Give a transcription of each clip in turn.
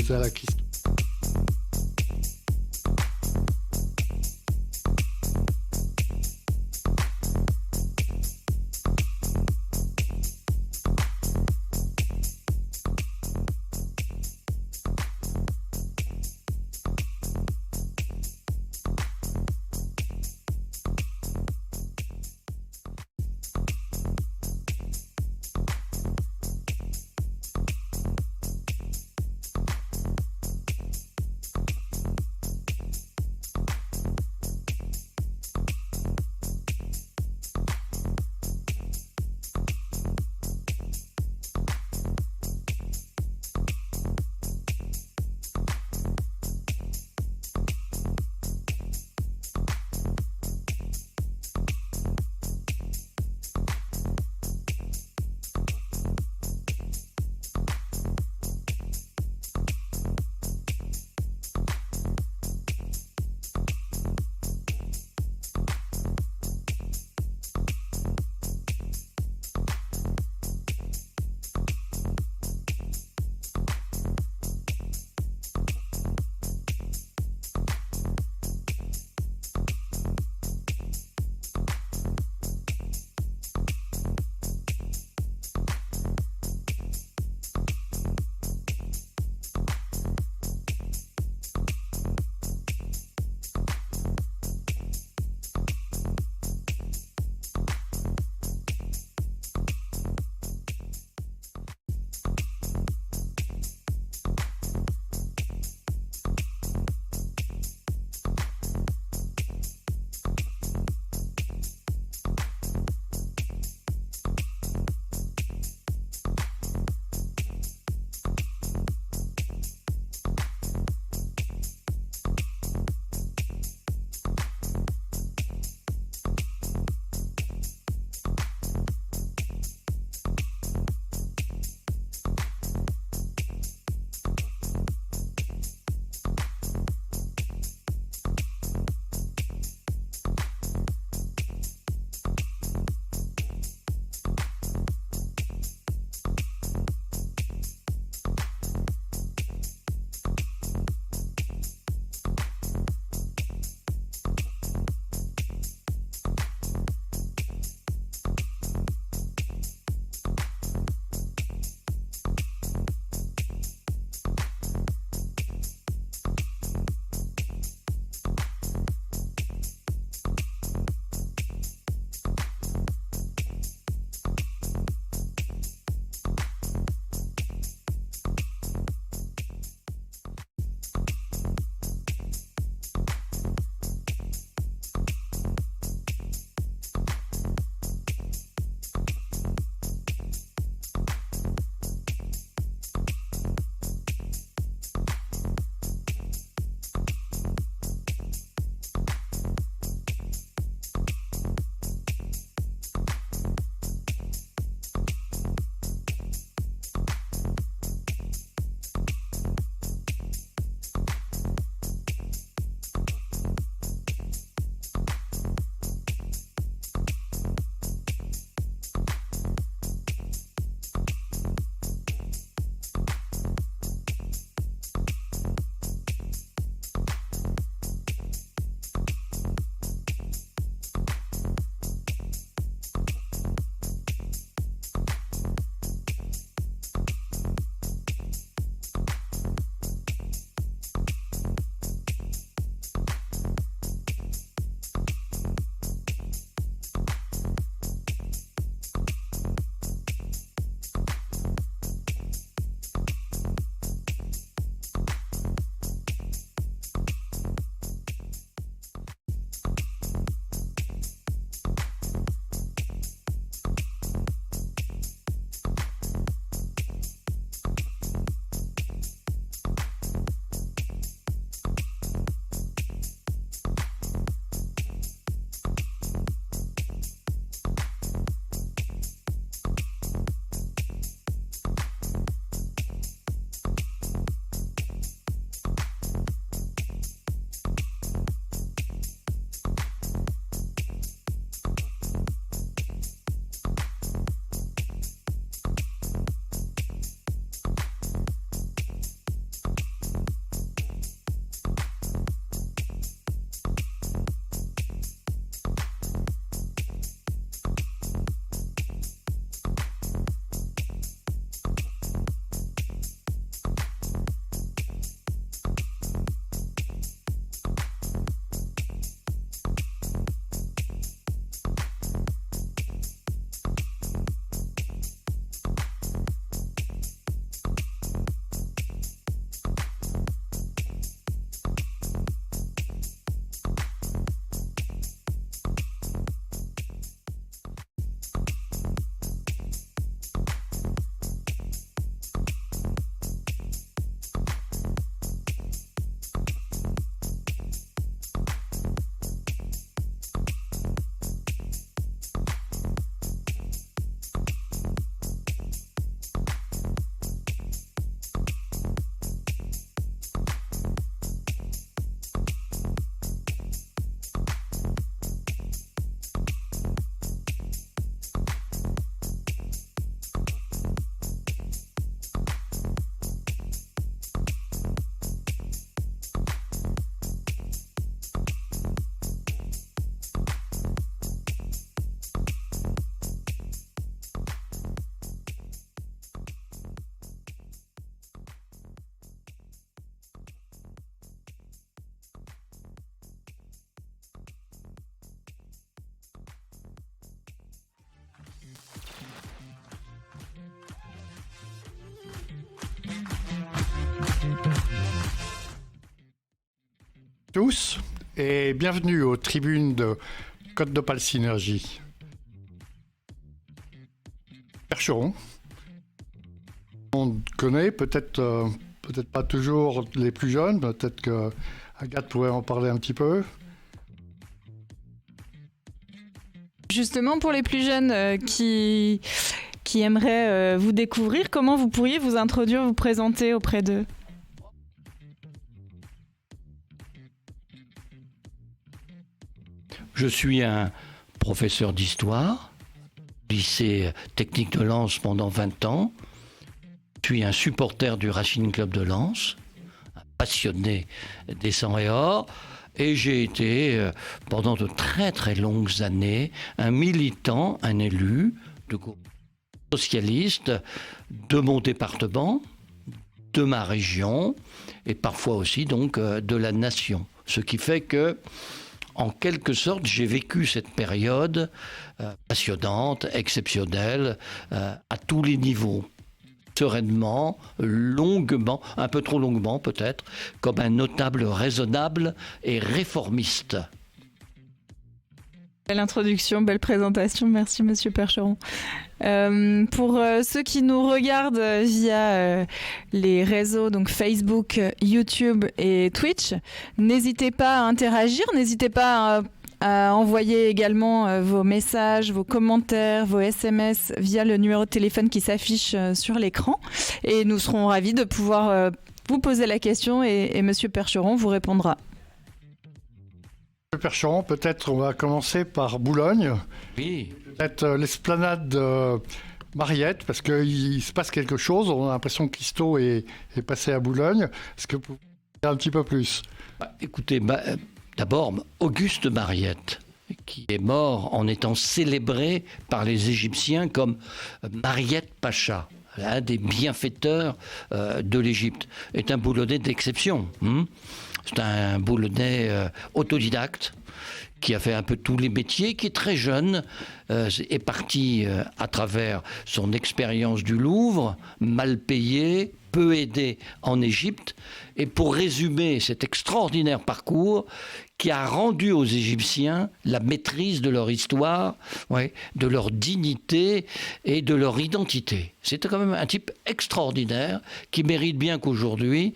ajouter à la liste. Tous et bienvenue aux tribunes de Côte d'Opale Synergie. Percheron, on connaît peut-être pas toujours les plus jeunes, peut-être que Agathe pourrait en parler un petit peu. Justement, pour les plus jeunes qui aimeraient vous découvrir, comment vous pourriez vous introduire, vous présenter auprès d'eux ? Je suis un professeur d'histoire, lycée technique de Lens pendant 20 ans. Je suis un supporter du Racing Club de Lens, un passionné des 100 et or. Et j'ai été, pendant de très très longues années, un militant, un élu de groupe socialiste de mon département, de ma région, et parfois aussi donc de la nation. Ce qui fait que, en quelque sorte, j'ai vécu cette période passionnante, exceptionnelle, à tous les niveaux. Sereinement, longuement, un peu trop longuement peut-être, comme un notable raisonnable et réformiste. Belle introduction, belle présentation, merci Monsieur Percheron. Pour ceux qui nous regardent via les réseaux, donc Facebook, YouTube et Twitch, n'hésitez pas à interagir, n'hésitez pas à envoyer également vos messages, vos commentaires, vos SMS via le numéro de téléphone qui s'affiche sur l'écran. Et nous serons ravis de pouvoir vous poser la question et Monsieur Percheron vous répondra. Monsieur Percheron, peut-être on va commencer par Boulogne. Oui. Peut-être l'esplanade de Mariette, parce qu'il se passe quelque chose. On a l'impression que Christo est passé à Boulogne. Est-ce que vous pouvez dire un petit peu plus ? Écoutez, d'abord, Auguste Mariette, qui est mort en étant célébré par les Égyptiens comme Mariette Pacha, l'un des bienfaiteurs de l'Égypte, est un Boulonnais d'exception. C'est un Boulonnais autodidacte qui a fait un peu tous les métiers, qui est très jeune, est parti à travers son expérience du Louvre, mal payé, peu aidé en Égypte. Et pour résumer cet extraordinaire parcours qui a rendu aux Égyptiens la maîtrise de leur histoire, de leur dignité et de leur identité. C'était quand même un type extraordinaire qui mérite bien qu'aujourd'hui,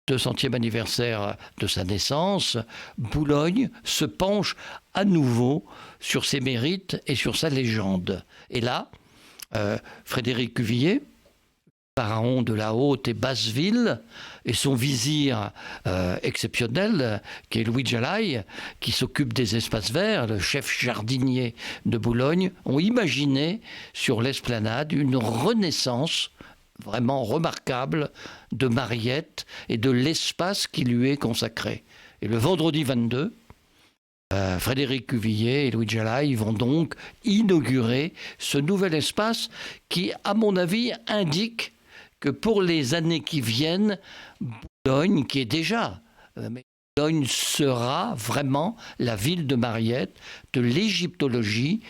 200e anniversaire de sa naissance, Boulogne se penche à nouveau sur ses mérites et sur sa légende. Et là, Frédéric Cuvillier, pharaon de la haute et basse ville, et son vizir exceptionnel, qui est Louis Jalai, qui s'occupe des espaces verts, le chef jardinier de Boulogne, ont imaginé sur l'esplanade une renaissance vraiment remarquable de Mariette et de l'espace qui lui est consacré. Et le vendredi 22, Frédéric Cuvillier et Louis Jalai vont donc inaugurer ce nouvel espace qui, à mon avis, indique que pour les années qui viennent, Boulogne, qui est déjà... Boulogne sera vraiment la ville de Mariette, de l'égyptologie.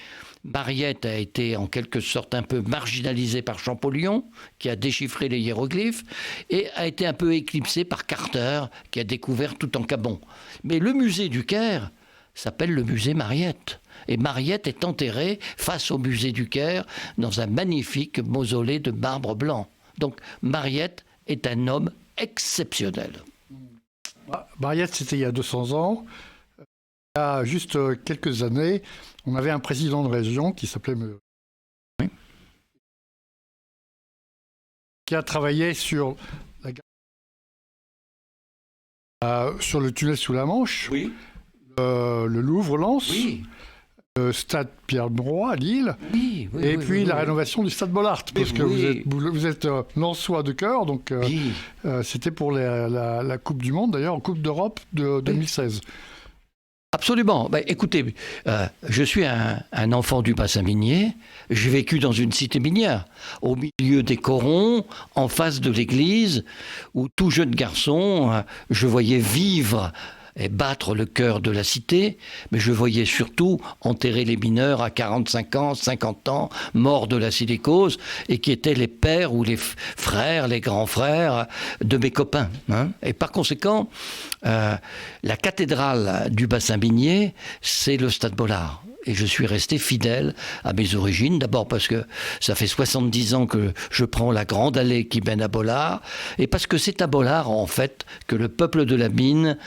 Mariette a été en quelque sorte un peu marginalisée par Champollion, qui a déchiffré les hiéroglyphes, et a été un peu éclipsée par Carter, qui a découvert Toutankhamon. Mais le musée du Caire s'appelle le musée Mariette. Et Mariette est enterrée face au musée du Caire dans un magnifique mausolée de marbre blanc. Donc Mariette est un homme exceptionnel. Mariette, c'était il y a 200 ans. Il y a juste quelques années, on avait un président de région qui s'appelait... Oui. Qui a travaillé sur sur le tunnel sous la Manche, Oui. Le Louvre-Lens, Oui. le stade Pierre-Mauroy à Lille, Oui, oui, et oui, puis oui, la oui. rénovation du stade Bollaert, parce que oui. vous êtes lensois de cœur, donc Oui. c'était pour la Coupe du Monde, d'ailleurs, en Coupe d'Europe de 2016. Absolument. Écoutez, je suis un enfant du bassin minier. J'ai vécu dans une cité minière, au milieu des corons, en face de l'église, où tout jeune garçon, je voyais vivre et battre le cœur de la cité, mais je voyais surtout enterrer les mineurs à 45 ans, 50 ans, morts de la silicose, et qui étaient les pères ou les frères, les grands frères de mes copains. Hein. Et par conséquent, la cathédrale du bassin minier, c'est le Stade Bollard. Et je suis resté fidèle à mes origines, d'abord parce que ça fait 70 ans que je prends la grande allée qui mène à Bollard, et parce que c'est à Bollard, en fait, que le peuple de la mine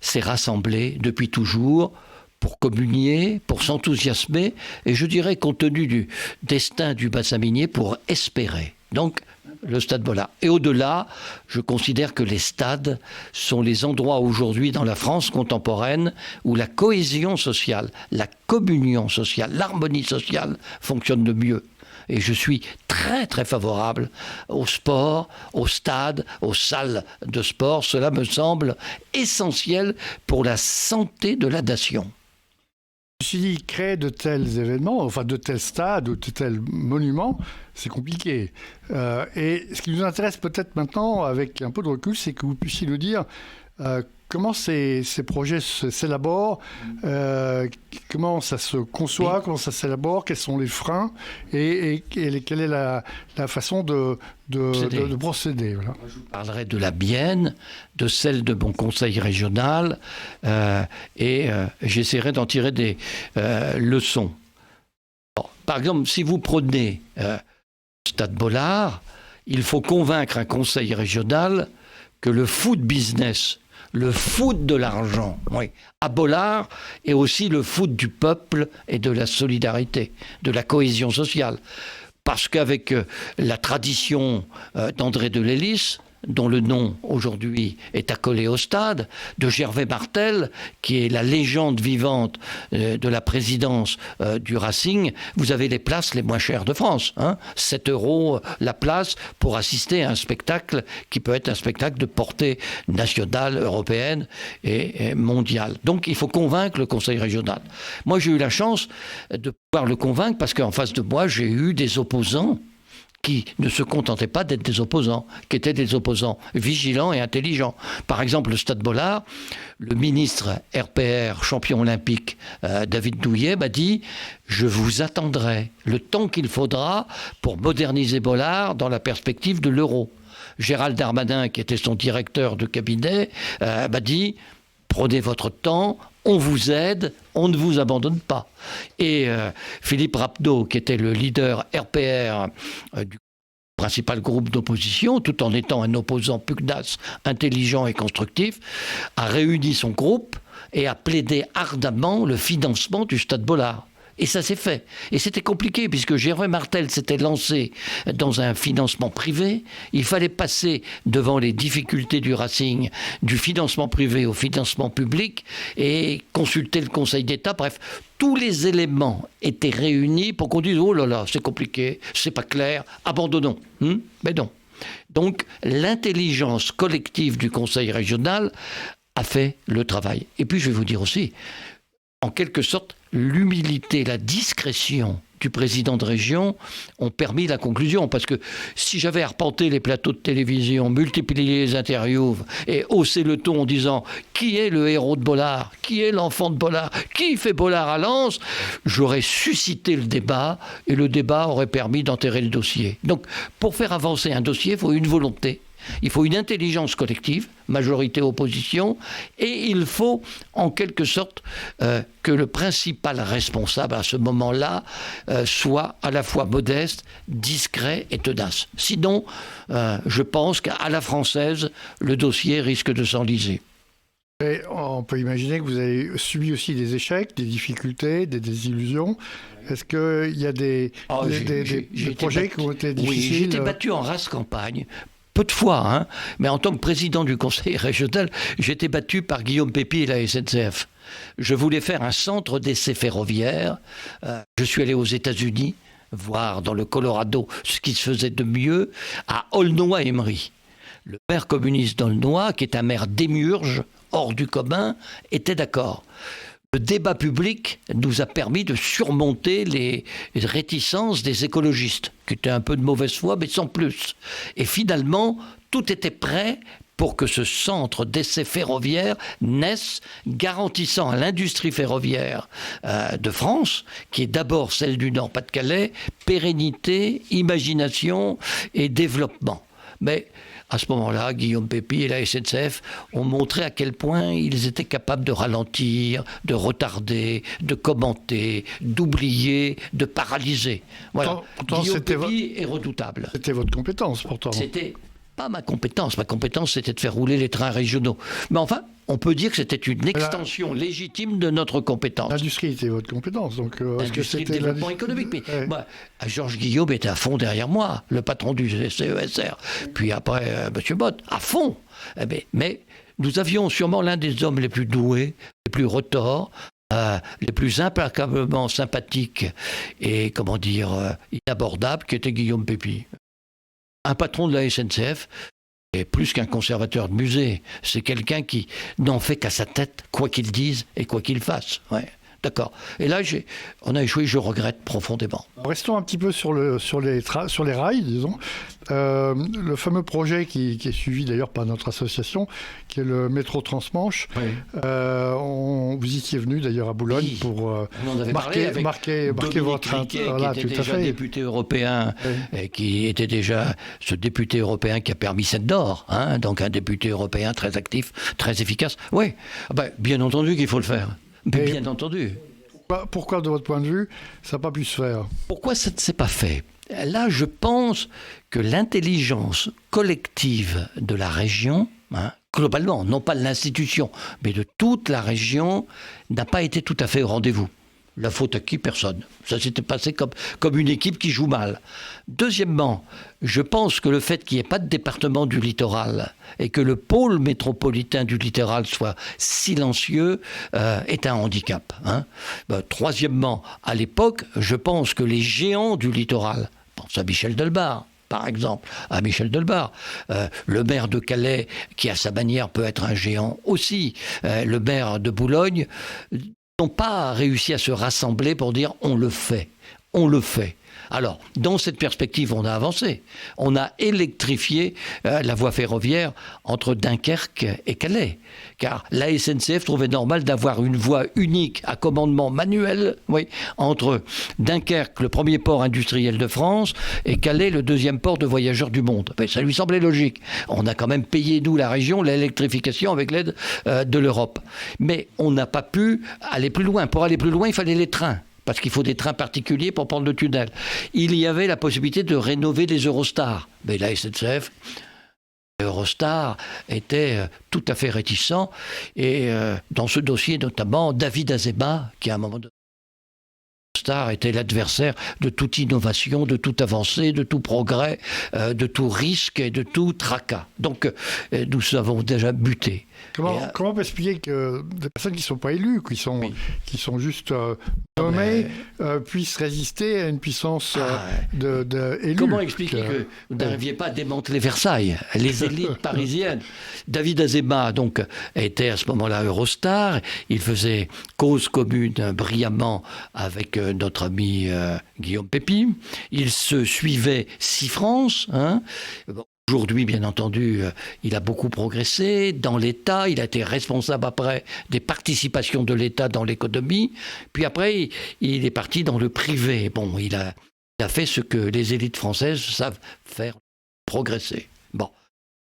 s'est rassemblé depuis toujours pour communier, pour s'enthousiasmer, et je dirais, compte tenu du destin du bassin minier, pour espérer. Donc, le Stade Bollard. Et au-delà, je considère que les stades sont les endroits aujourd'hui dans la France contemporaine où la cohésion sociale, la communion sociale, l'harmonie sociale fonctionne le mieux. Et je suis très très favorable au sport, au stade, aux salles de sport. Cela me semble essentiel pour la santé de la nation. Je me suis dit, créer de tels événements, enfin de tels stades ou de tels monuments, c'est compliqué. Et ce qui nous intéresse peut-être maintenant, avec un peu de recul, c'est que vous puissiez nous dire comment ces projets s'élaborent, comment ça se conçoit, comment ça s'élabore, quels sont les freins et quelle est la façon de procéder. Voilà. Je vous parlerai de la mienne, de celle de mon conseil régional et j'essaierai d'en tirer des leçons. Bon, par exemple, si vous prenez le Stade Bollard, il faut convaincre un conseil régional que le foot business, le foot de l'argent, oui, à Bollard, est aussi le foot du peuple et de la solidarité, de la cohésion sociale. Parce qu'avec la tradition d'André de Lélis, dont le nom aujourd'hui est accolé au stade, de Gervais Martel, qui est la légende vivante de la présidence du Racing, vous avez les places les moins chères de France. Hein, 7 € la place pour assister à un spectacle qui peut être un spectacle de portée nationale, européenne et mondiale. Donc il faut convaincre le conseil régional. Moi j'ai eu la chance de pouvoir le convaincre parce qu'en face de moi j'ai eu des opposants qui ne se contentaient pas d'être des opposants, qui étaient des opposants vigilants et intelligents. Par exemple, le Stade Bollard, le ministre RPR, champion olympique, David Douillet, m'a dit « Je vous attendrai le temps qu'il faudra pour moderniser Bollard dans la perspective de l'euro ». Gérald Darmanin, qui était son directeur de cabinet, m'a dit « Prenez votre temps, on vous aide, on ne vous abandonne pas ». Et Philippe Rapneau, qui était le leader RPR du principal groupe d'opposition, tout en étant un opposant pugnace, intelligent et constructif, a réuni son groupe et a plaidé ardemment le financement du Stade Bollard. Et ça s'est fait. Et c'était compliqué, puisque Gervais Martel s'était lancé dans un financement privé. Il fallait passer devant les difficultés du Racing, du financement privé au financement public, et consulter le Conseil d'État. Bref, tous les éléments étaient réunis pour qu'on dise « Oh là là, c'est compliqué, c'est pas clair, abandonnons ». Mais non. Donc, l'intelligence collective du Conseil régional a fait le travail. Et puis, je vais vous dire aussi, en quelque sorte, l'humilité, la discrétion du président de région ont permis la conclusion. Parce que si j'avais arpenté les plateaux de télévision, multiplié les interviews et haussé le ton en disant qui est le héros de Bollard, qui est l'enfant de Bollard, qui fait Bollard à Lens, j'aurais suscité le débat et le débat aurait permis d'enterrer le dossier. Donc pour faire avancer un dossier, il faut une volonté. Il faut une intelligence collective, majorité-opposition, et il faut en quelque sorte que le principal responsable à ce moment-là soit à la fois modeste, discret et tenace. Sinon, je pense qu'à la française, le dossier risque de s'enliser. Et on peut imaginer que vous avez subi aussi des échecs, des difficultés, des désillusions. Est-ce qu'il y a des projets qui ont été difficiles? Oui, j'ai été battu en race campagne. Peu de fois, hein, mais en tant que président du conseil régional, j'ai été battu par Guillaume Pépi et la SNCF. Je voulais faire un centre d'essai ferroviaire. Je suis allé aux États-Unis, voir dans le Colorado ce qui se faisait de mieux, à Aulnoy-Emery. Le maire communiste d'Aulnoy, qui est un maire démiurge, hors du commun, était d'accord. Le débat public nous a permis de surmonter les réticences des écologistes, qui étaient un peu de mauvaise foi, mais sans plus. Et finalement, tout était prêt pour que ce centre d'essai ferroviaire naisse, garantissant à l'industrie ferroviaire de France, qui est d'abord celle du Nord-Pas-de-Calais, pérennité, imagination et développement. Mais à ce moment-là, Guillaume Pépi et la SNCF ont montré à quel point ils étaient capables de ralentir, de retarder, de commenter, d'oublier, de paralyser. Voilà. Pourtant, Guillaume Pépi est redoutable. C'était votre compétence, pourtant. C'était pas ma compétence. Ma compétence, c'était de faire rouler les trains régionaux. Mais enfin, on peut dire que c'était une extension légitime de notre compétence. L'industrie était votre compétence. Donc, l'industrie, le développement économique. Mais moi, Georges Guillaume était à fond derrière moi, le patron du CESR. Puis après, M. Bott, à fond. Mais nous avions sûrement l'un des hommes les plus doués, les plus retors, les plus implacablement sympathiques et, inabordables, qui était Guillaume Pépi. Un patron de la SNCF est plus qu'un conservateur de musée. C'est quelqu'un qui n'en fait qu'à sa tête, quoi qu'il dise et quoi qu'il fasse. Ouais, d'accord. Et là, on a échoué, je regrette profondément. Restons un petit peu sur les rails, disons. Le fameux projet qui est suivi d'ailleurs par notre association, qui est le métro Transmanche. Oui. Vous y étiez venu d'ailleurs à Boulogne pour marquer votre voilà, qui était déjà député européen, et qui était déjà ce député européen qui a permis cette d'or, hein, donc un député européen très actif, très efficace. Oui, bien entendu qu'il faut le faire. Bien entendu. Pourquoi, de votre point de vue, ça n'a pas pu se faire ? Pourquoi ça ne s'est pas fait ? Là, je pense que l'intelligence collective de la région, globalement, non pas de l'institution, mais de toute la région, n'a pas été tout à fait au rendez-vous. La faute à qui ? Personne. Ça s'était passé comme une équipe qui joue mal. Deuxièmement, je pense que le fait qu'il n'y ait pas de département du littoral et que le pôle métropolitain du littoral soit silencieux est un handicap. Troisièmement, à l'époque, je pense que les géants du littoral, je pense à Michel Delbar, par exemple, à Michel Delbar. Le maire de Calais, qui à sa manière peut être un géant aussi, le maire de Boulogne, n'ont pas réussi à se rassembler pour dire « on le fait ». Alors, dans cette perspective, on a avancé. On a électrifié la voie ferroviaire entre Dunkerque et Calais. Car la SNCF trouvait normal d'avoir une voie unique à commandement manuel entre Dunkerque, le premier port industriel de France, et Calais, le deuxième port de voyageurs du monde. Ça lui semblait logique. On a quand même payé, nous, la région, l'électrification avec l'aide de l'Europe. Mais on n'a pas pu aller plus loin. Pour aller plus loin, il fallait les trains. Parce qu'il faut des trains particuliers pour prendre le tunnel. Il y avait la possibilité de rénover des Eurostars. Mais la SNCF, Eurostar, était tout à fait réticent. Et dans ce dossier, notamment, David Azéma, qui à un moment donné, Eurostar était l'adversaire de toute innovation, de toute avancée, de tout progrès, de tout risque et de tout tracas. Donc, nous avons déjà buté. Comment on peut expliquer que des personnes qui ne sont pas élues, qui sont juste nommées, puissent résister à une puissance élue ? Comment expliquer que vous n'arriviez pas à démanteler Versailles, les élites parisiennes ? David Azéma, donc, était à ce moment-là Eurostar. Il faisait cause commune brillamment avec notre ami Guillaume Pépi. Il se suivait SIFrance, Aujourd'hui, bien entendu, il a beaucoup progressé dans l'État. Il a été responsable après des participations de l'État dans l'économie. Puis après, il est parti dans le privé. Bon, il a fait ce que les élites françaises savent faire, progresser. Bon.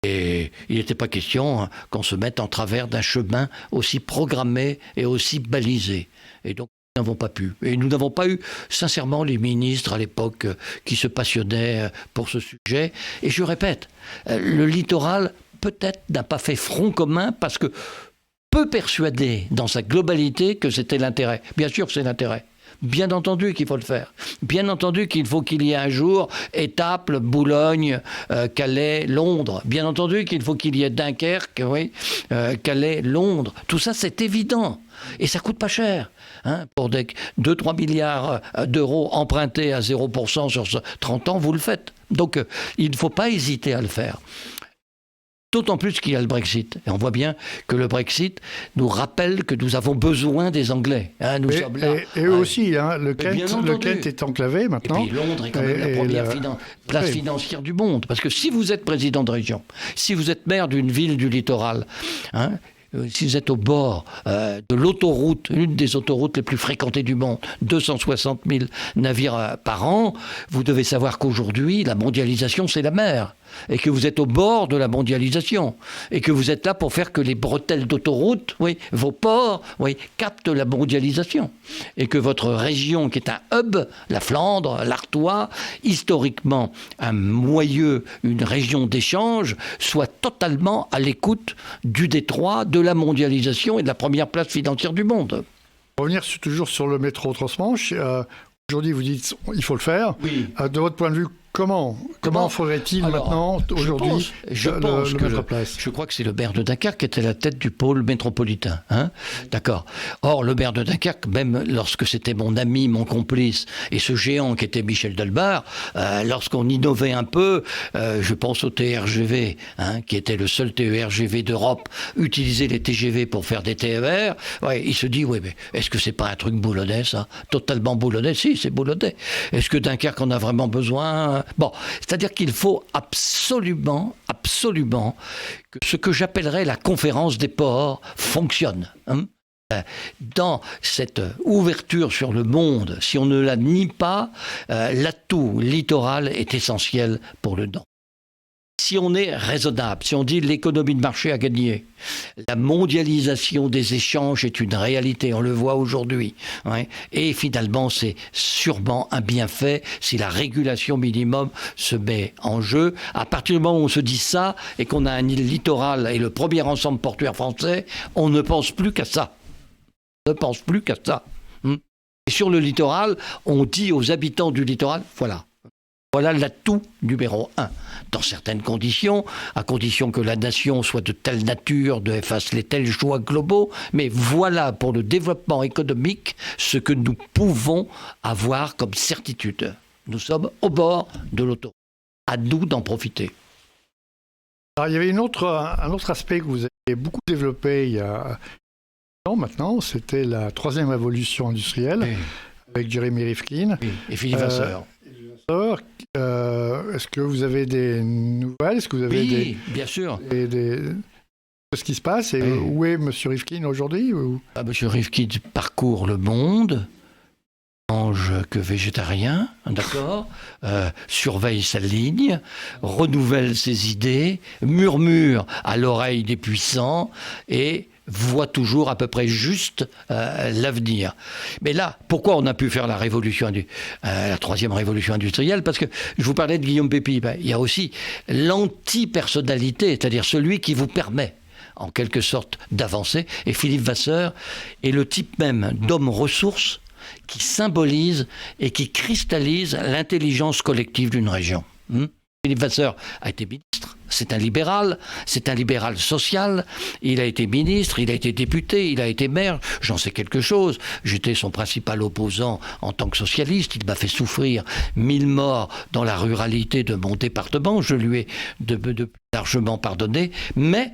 Et il n'était pas question qu'on se mette en travers d'un chemin aussi programmé et aussi balisé. Et donc, nous n'avons pas pu. Et nous n'avons pas eu, sincèrement, les ministres à l'époque qui se passionnaient pour ce sujet. Et je répète, le littoral, peut-être, n'a pas fait front commun parce que peu persuadé dans sa globalité que c'était l'intérêt. Bien sûr que c'est l'intérêt. Bien entendu qu'il faut le faire. Bien entendu qu'il faut qu'il y ait un jour Étaples, Boulogne, Calais, Londres. Bien entendu qu'il faut qu'il y ait Dunkerque, Calais, Londres. Tout ça, c'est évident. Et ça coûte pas cher. Pour 2-3 milliards d'euros empruntés à 0% sur 30 ans, vous le faites. Donc, il ne faut pas hésiter à le faire. D'autant plus qu'il y a le Brexit. Et on voit bien que le Brexit nous rappelle que nous avons besoin des Anglais. Hein, nous sommes là. Et eux aussi, hein, le Kent est enclavé maintenant. Et puis Londres est quand même la première place financière du monde. Parce que si vous êtes président de région, si vous êtes maire d'une ville du littoral, hein, si vous êtes au bord de l'autoroute, une des autoroutes les plus fréquentées du monde, 260 000 navires par an, vous devez savoir qu'aujourd'hui, la mondialisation, c'est la mer. Et que vous êtes au bord de la mondialisation. Et que vous êtes là pour faire que les bretelles d'autoroute, oui, vos ports, oui, captent la mondialisation. Et que votre région, qui est un hub, la Flandre, l'Artois, historiquement un moyeu, une région d'échange, soit totalement à l'écoute du détroit, de la mondialisation et de la première place financière du monde. Pour revenir toujours sur le métro Transmanche, aujourd'hui vous dites il faut le faire. Oui. De votre point de vue, Comment faudrait-il maintenant, aujourd'hui, le mettre en place ? Je crois que c'est le maire de Dunkerque qui était à la tête du pôle métropolitain. Hein, d'accord. Or, le maire de Dunkerque, même lorsque c'était mon ami, mon complice, et ce géant qui était Michel Delbar, lorsqu'on innovait un peu, je pense au TRGV, hein, qui était le seul TERGV d'Europe, utiliser les TGV pour faire des TER, ouais, il se dit, oui, mais est-ce que c'est pas un truc boulonnais, ça ? Totalement boulonnais ? Si, c'est boulonnais. Est-ce que Dunkerque en a vraiment besoin ? Bon, c'est-à-dire qu'il faut absolument que ce que j'appellerais la conférence des ports fonctionne. Hein. Dans cette ouverture sur le monde, si on ne la nie pas, l'atout littoral est essentiel pour le Nord. Si on est raisonnable, si on dit l'économie de marché a gagné, la mondialisation des échanges est une réalité, on le voit aujourd'hui. Ouais. Et finalement, c'est sûrement un bienfait si la régulation minimum se met en jeu. À partir du moment où on se dit ça et qu'on a un littoral et le premier ensemble portuaire français, on ne pense plus qu'à ça. On ne pense plus qu'à ça. Et sur le littoral, on dit aux habitants du littoral, voilà l'atout numéro 1. Dans certaines conditions, à condition que la nation soit de telle nature, de efface les tels choix globaux, mais voilà pour le développement économique ce que nous pouvons avoir comme certitude. Nous sommes au bord de l'autoroute. À nous d'en profiter. Alors, il y avait un autre aspect que vous avez beaucoup développé il y a un an maintenant, c'était la troisième révolution industrielle, avec Jeremy Rifkin. Et Philippe Vasseur. Est-ce que vous avez des nouvelles ? Est-ce que vous avez bien sûr. De ce qui se passe et où est M. Rifkin aujourd'hui M. Rifkin parcourt le monde, mange que végétarien, d'accord, surveille sa ligne, renouvelle ses idées, murmure à l'oreille des puissants et voit toujours à peu près juste l'avenir. Mais là, pourquoi on a pu faire la troisième révolution industrielle ? Parce que je vous parlais de Guillaume Pépi, il y a aussi l'anti-personnalité, c'est-à-dire celui qui vous permet en quelque sorte d'avancer. Et Philippe Vasseur est le type même d'homme ressource qui symbolise et qui cristallise l'intelligence collective d'une région. Philippe Vasseur a été ministre, c'est un libéral social, il a été ministre, il a été député, il a été maire, j'en sais quelque chose, j'étais son principal opposant en tant que socialiste, il m'a fait souffrir 1000 morts dans la ruralité de mon département, je lui ai largement pardonné, mais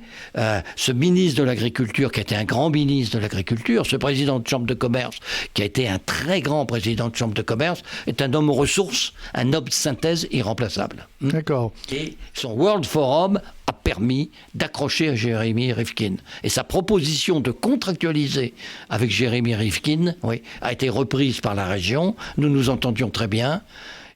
ce ministre de l'Agriculture, qui a été un grand ministre de l'Agriculture, ce président de chambre de commerce, qui a été un très grand président de chambre de commerce, est un homme aux ressources, un homme de synthèse irremplaçable. D'accord. Et son World Forum a permis d'accrocher à Jeremy Rifkin. Et sa proposition de contractualiser avec Jeremy Rifkin a été reprise par la région. Nous nous entendions très bien.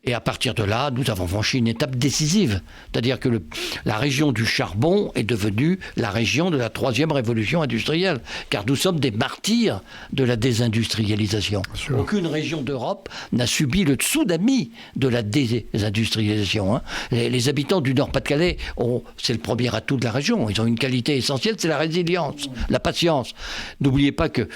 Et à partir de là, nous avons franchi une étape décisive. C'est-à-dire que la région du charbon est devenue la région de la troisième révolution industrielle. Car nous sommes des martyrs de la désindustrialisation. Aucune région d'Europe n'a subi le tsunami de la désindustrialisation. Hein. Les habitants du Nord-Pas-de-Calais, c'est le premier atout de la région. Ils ont une qualité essentielle, c'est la résilience, la patience. N'oubliez pas que...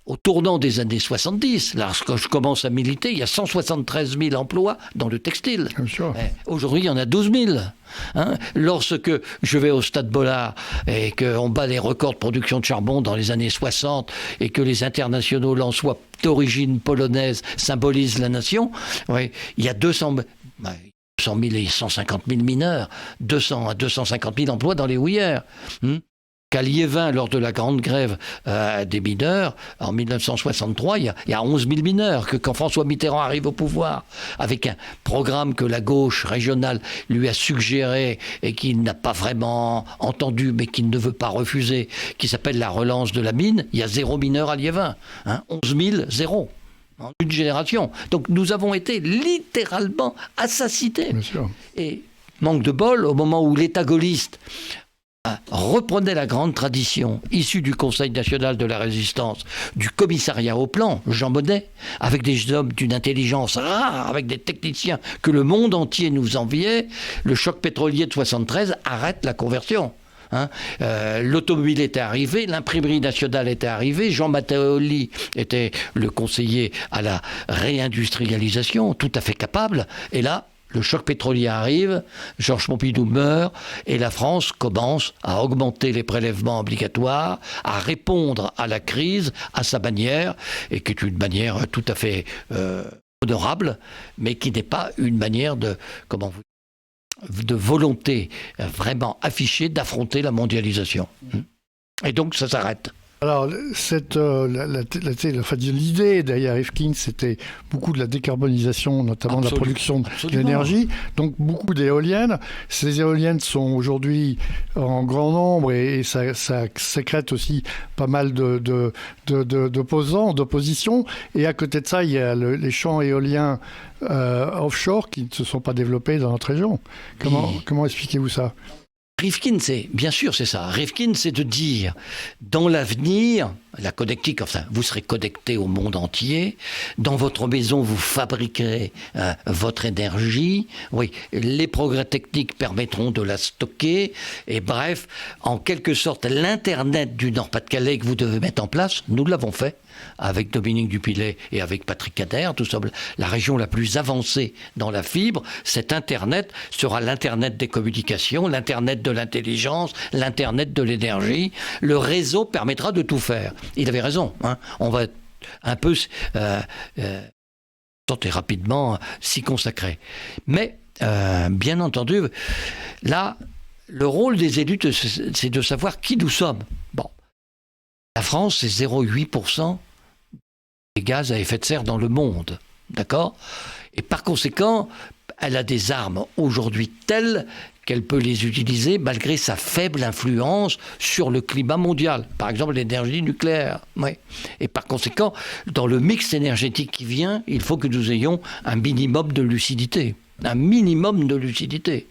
au tournant des années 70, lorsque je commence à militer, il y a 173 000 emplois dans le textile. Aujourd'hui, il y en a 12 000. Hein, lorsque je vais au Stade Bollard et qu'on bat les records de production de charbon dans les années 60 et que les internationaux lensois d'origine polonaise symbolisent la nation, il y a 200 200 000 et 150 000 mineurs, 200 à 250 000 emplois dans les houillères. Qu'à Liévin, lors de la grande grève des mineurs, en 1963, il y a 11 000 mineurs, que quand François Mitterrand arrive au pouvoir, avec un programme que la gauche régionale lui a suggéré et qu'il n'a pas vraiment entendu, mais qu'il ne veut pas refuser, qui s'appelle la relance de la mine, il y a 0 mineur à Liévin. 11 000, 0. En une génération. Donc nous avons été littéralement assassinés. Bien sûr. Et manque de bol, au moment où l'État gaulliste reprenait la grande tradition issue du Conseil national de la résistance, du commissariat au plan, Jean Monnet, avec des hommes d'une intelligence rare, avec des techniciens que le monde entier nous enviait, le choc pétrolier de 73 arrête la conversion. L'automobile était arrivée, l'imprimerie nationale était arrivée, Jean Matteoli était le conseiller à la réindustrialisation, tout à fait capable, et là, le choc pétrolier arrive, Georges Pompidou meurt, et la France commence à augmenter les prélèvements obligatoires, à répondre à la crise à sa manière, et qui est une manière tout à fait honorable, mais qui n'est pas une manière de volonté vraiment affichée d'affronter la mondialisation. Et donc ça s'arrête. Alors, l'idée derrière Rifkin, c'était beaucoup de la décarbonisation, notamment de la production d'énergie. Donc, beaucoup d'éoliennes. Ces éoliennes sont aujourd'hui en grand nombre et ça sécrète aussi pas mal d'opposition. Et à côté de ça, il y a les champs éoliens offshore qui ne se sont pas développés dans notre région. Comment expliquez-vous ça ? Rifkin, bien sûr, c'est ça. Rifkin, c'est de dire, dans l'avenir, la connectique, vous serez connecté au monde entier. Dans votre maison, vous fabriquerez votre énergie. Oui, les progrès techniques permettront de la stocker. Et bref, en quelque sorte, l'Internet du Nord-Pas-de-Calais que vous devez mettre en place, nous l'avons fait avec Dominique Dupilet et avec Patrick Kader. Nous sommes la région la plus avancée dans la fibre. Cet Internet sera l'Internet des communications, l'Internet de l'intelligence, l'Internet de l'énergie. Le réseau permettra de tout faire. Il avait raison. On va un peu et rapidement s'y consacrer. Mais, bien entendu, là, le rôle des élus, c'est de savoir qui nous sommes. Bon. La France, c'est 0,8% des gaz à effet de serre dans le monde. D'accord ? Et par conséquent, elle a des armes aujourd'hui telles qu'elle peut les utiliser malgré sa faible influence sur le climat mondial. Par exemple, l'énergie nucléaire. Oui. Et par conséquent, dans le mix énergétique qui vient, il faut que nous ayons un minimum de lucidité. Un minimum de lucidité.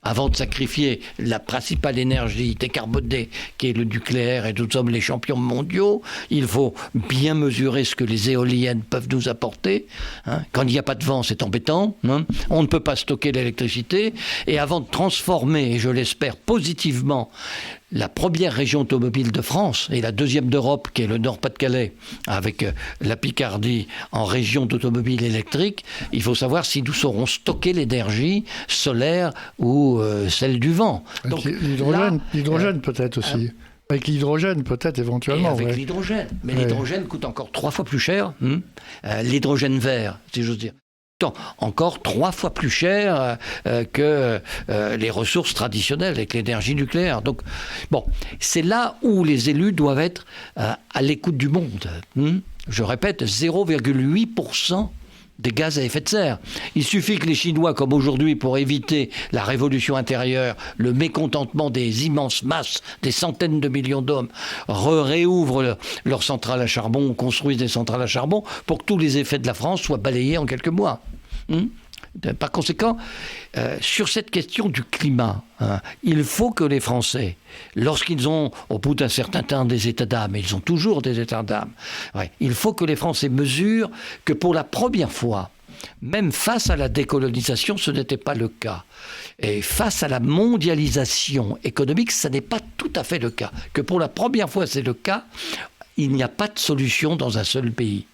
Avant de sacrifier la principale énergie décarbonée qui est le nucléaire, et nous sommes les champions mondiaux, il faut bien mesurer ce que les éoliennes peuvent nous apporter. Quand il n'y a pas de vent, c'est embêtant. On ne peut pas stocker l'électricité. Et avant de transformer, et je l'espère positivement, la première région automobile de France et la deuxième d'Europe, qui est le Nord-Pas-de-Calais, avec la Picardie en région d'automobile électrique, il faut savoir si nous saurons stocker l'énergie solaire ou celle du vent. Donc, l'hydrogène peut-être aussi. Avec l'hydrogène, peut-être, éventuellement. Et avec l'hydrogène. Mais l'hydrogène coûte encore 3 fois plus cher. L'hydrogène vert, si j'ose dire. Encore 3 fois plus cher que les ressources traditionnelles avec l'énergie nucléaire. Donc, bon, c'est là où les élus doivent être à l'écoute du monde. Je répète, 0,8% des gaz à effet de serre. Il suffit que les Chinois, comme aujourd'hui, pour éviter la révolution intérieure, le mécontentement des immenses masses, des centaines de millions d'hommes, réouvrent leurs centrales à charbon, construisent des centrales à charbon, pour que tous les effets de la France soient balayés en quelques mois. Par conséquent, sur cette question du climat, il faut que les Français, lorsqu'ils ont, au bout d'un certain temps, des états d'âme, et ils ont toujours des états d'âme, il faut que les Français mesurent que pour la première fois, même face à la décolonisation, ce n'était pas le cas. Et face à la mondialisation économique, ce n'est pas tout à fait le cas. Que pour la première fois, c'est le cas, il n'y a pas de solution dans un seul pays.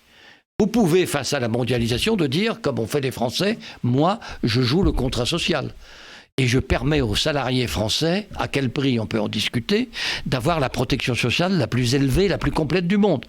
Vous pouvez, face à la mondialisation, de dire, comme on fait les Français, moi, je joue le contrat social. Et je permets aux salariés français, à quel prix on peut en discuter, d'avoir la protection sociale la plus élevée, la plus complète du monde.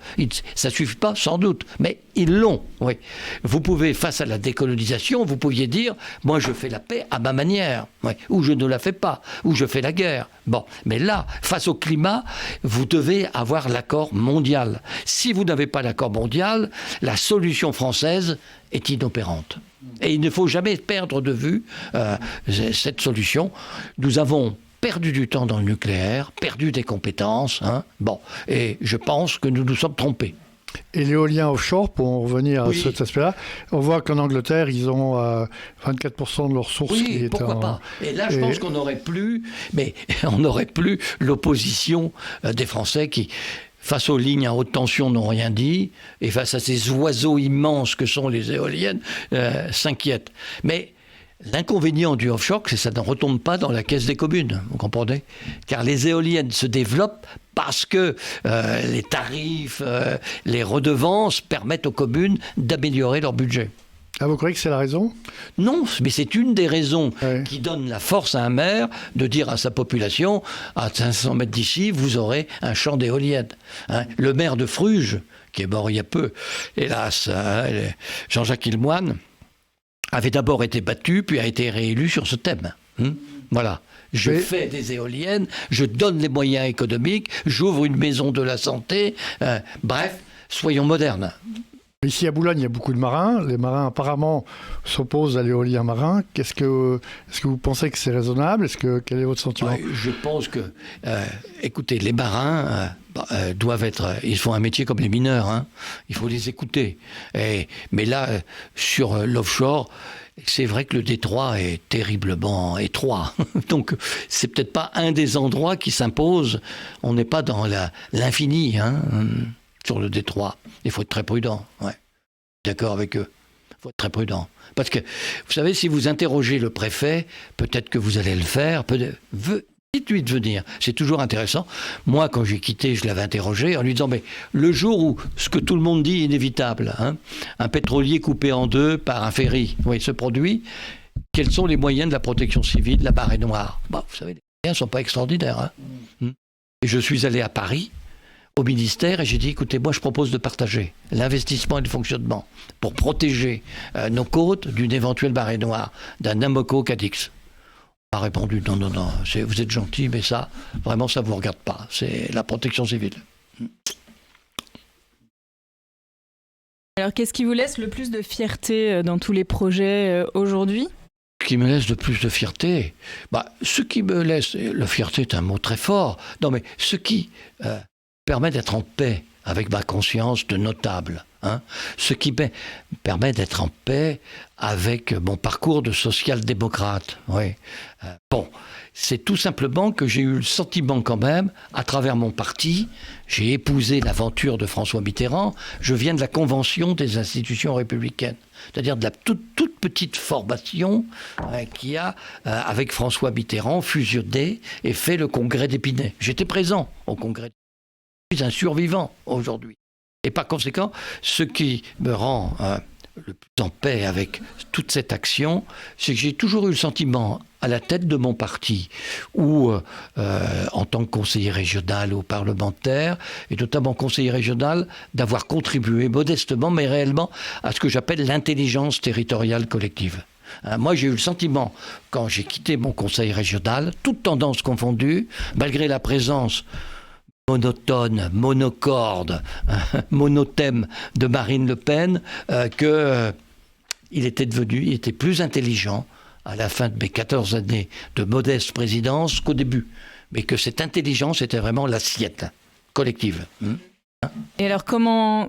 Ça ne suffit pas, sans doute, mais ils l'ont. Oui. Vous pouvez, face à la décolonisation, vous pouviez dire, moi je fais la paix à ma manière, oui. Ou je ne la fais pas, ou je fais la guerre. Bon, mais là, face au climat, vous devez avoir l'accord mondial. Si vous n'avez pas l'accord mondial, la solution française est inopérante. Et il ne faut jamais perdre de vue cette solution. Nous avons perdu du temps dans le nucléaire, perdu des compétences. Bon, et je pense que nous nous sommes trompés. Et l'éolien offshore, pour en revenir à cet aspect-là, on voit qu'en Angleterre, ils ont 24% de leurs sources. Oui, pourquoi pas. Et là, je pense qu'on n'aurait plus, l'opposition des Français qui, face aux lignes à haute tension, n'ont rien dit, et face à ces oiseaux immenses que sont les éoliennes, s'inquiètent. Mais l'inconvénient du offshore, c'est que ça ne retombe pas dans la caisse des communes, vous comprenez ? Car les éoliennes se développent parce que les tarifs, les redevances permettent aux communes d'améliorer leur budget. Ah, vous croyez que c'est la raison ? Non, mais c'est une des raisons qui donne la force à un maire de dire à sa population, à 500 mètres d'ici, vous aurez un champ d'éoliennes. Le maire de Fruges, qui est mort il y a peu, hélas, Jean-Jacques Ilmoine, avait d'abord été battu, puis a été réélu sur ce thème. Voilà. Je fais des éoliennes, je donne les moyens économiques, j'ouvre une maison de la santé. Bref, soyons modernes. Ici à Boulogne, il y a beaucoup de marins. Les marins apparemment s'opposent à l'éolien marin. Est-ce que vous pensez que c'est raisonnable ? Quel est votre sentiment ? Je pense que, écoutez, les marins doivent être... Ils font un métier comme les mineurs. Il faut les écouter. Mais là, sur l'offshore, c'est vrai que le détroit est terriblement étroit. Donc, c'est peut-être pas un des endroits qui s'impose. On n'est pas dans l'infini, sur le détroit. Il faut être très prudent. Ouais. D'accord avec eux. Il faut être très prudent. Parce que, vous savez, si vous interrogez le préfet, peut-être que vous allez le faire. Dites-lui de venir. C'est toujours intéressant. Moi, quand j'ai quitté, je l'avais interrogé en lui disant, mais le jour où ce que tout le monde dit est inévitable, un pétrolier coupé en deux par un ferry, se produit, quels sont les moyens de la protection civile de la marée noire ? Vous savez, les moyens ne sont pas extraordinaires. Et je suis allé à Paris, au ministère, et j'ai dit, écoutez, moi je propose de partager l'investissement et le fonctionnement pour protéger nos côtes d'une éventuelle marée noire, d'un Namoco Cadix. On a répondu, non, vous êtes gentil, mais ça, vraiment, ça ne vous regarde pas. C'est la protection civile. Alors, qu'est-ce qui vous laisse le plus de fierté dans tous les projets aujourd'hui ? Ce qui me laisse le plus de fierté, ce qui me laisse, la fierté est un mot très fort, non mais ce qui permet d'être en paix avec ma conscience de notable, ce qui me permet d'être en paix avec mon parcours de social-démocrate. C'est tout simplement que j'ai eu le sentiment quand même, à travers mon parti, j'ai épousé l'aventure de François Mitterrand, je viens de la Convention des institutions républicaines, c'est-à-dire de la toute petite formation qui a, avec François Mitterrand, fusionné et fait le congrès d'Épinay. J'étais présent au congrès. Je suis un survivant aujourd'hui. Et par conséquent, ce qui me rend le plus en paix avec toute cette action, c'est que j'ai toujours eu le sentiment, à la tête de mon parti, ou en tant que conseiller régional ou parlementaire, et notamment conseiller régional, d'avoir contribué modestement, mais réellement, à ce que j'appelle l'intelligence territoriale collective. Moi, j'ai eu le sentiment, quand j'ai quitté mon conseil régional, toutes tendances confondues, malgré la présence monotone, monocorde, monothème de Marine Le Pen, qu'il était plus intelligent à la fin de mes 14 années de modeste présidence qu'au début. Mais que cette intelligence était vraiment la sienne, collective. Et alors comment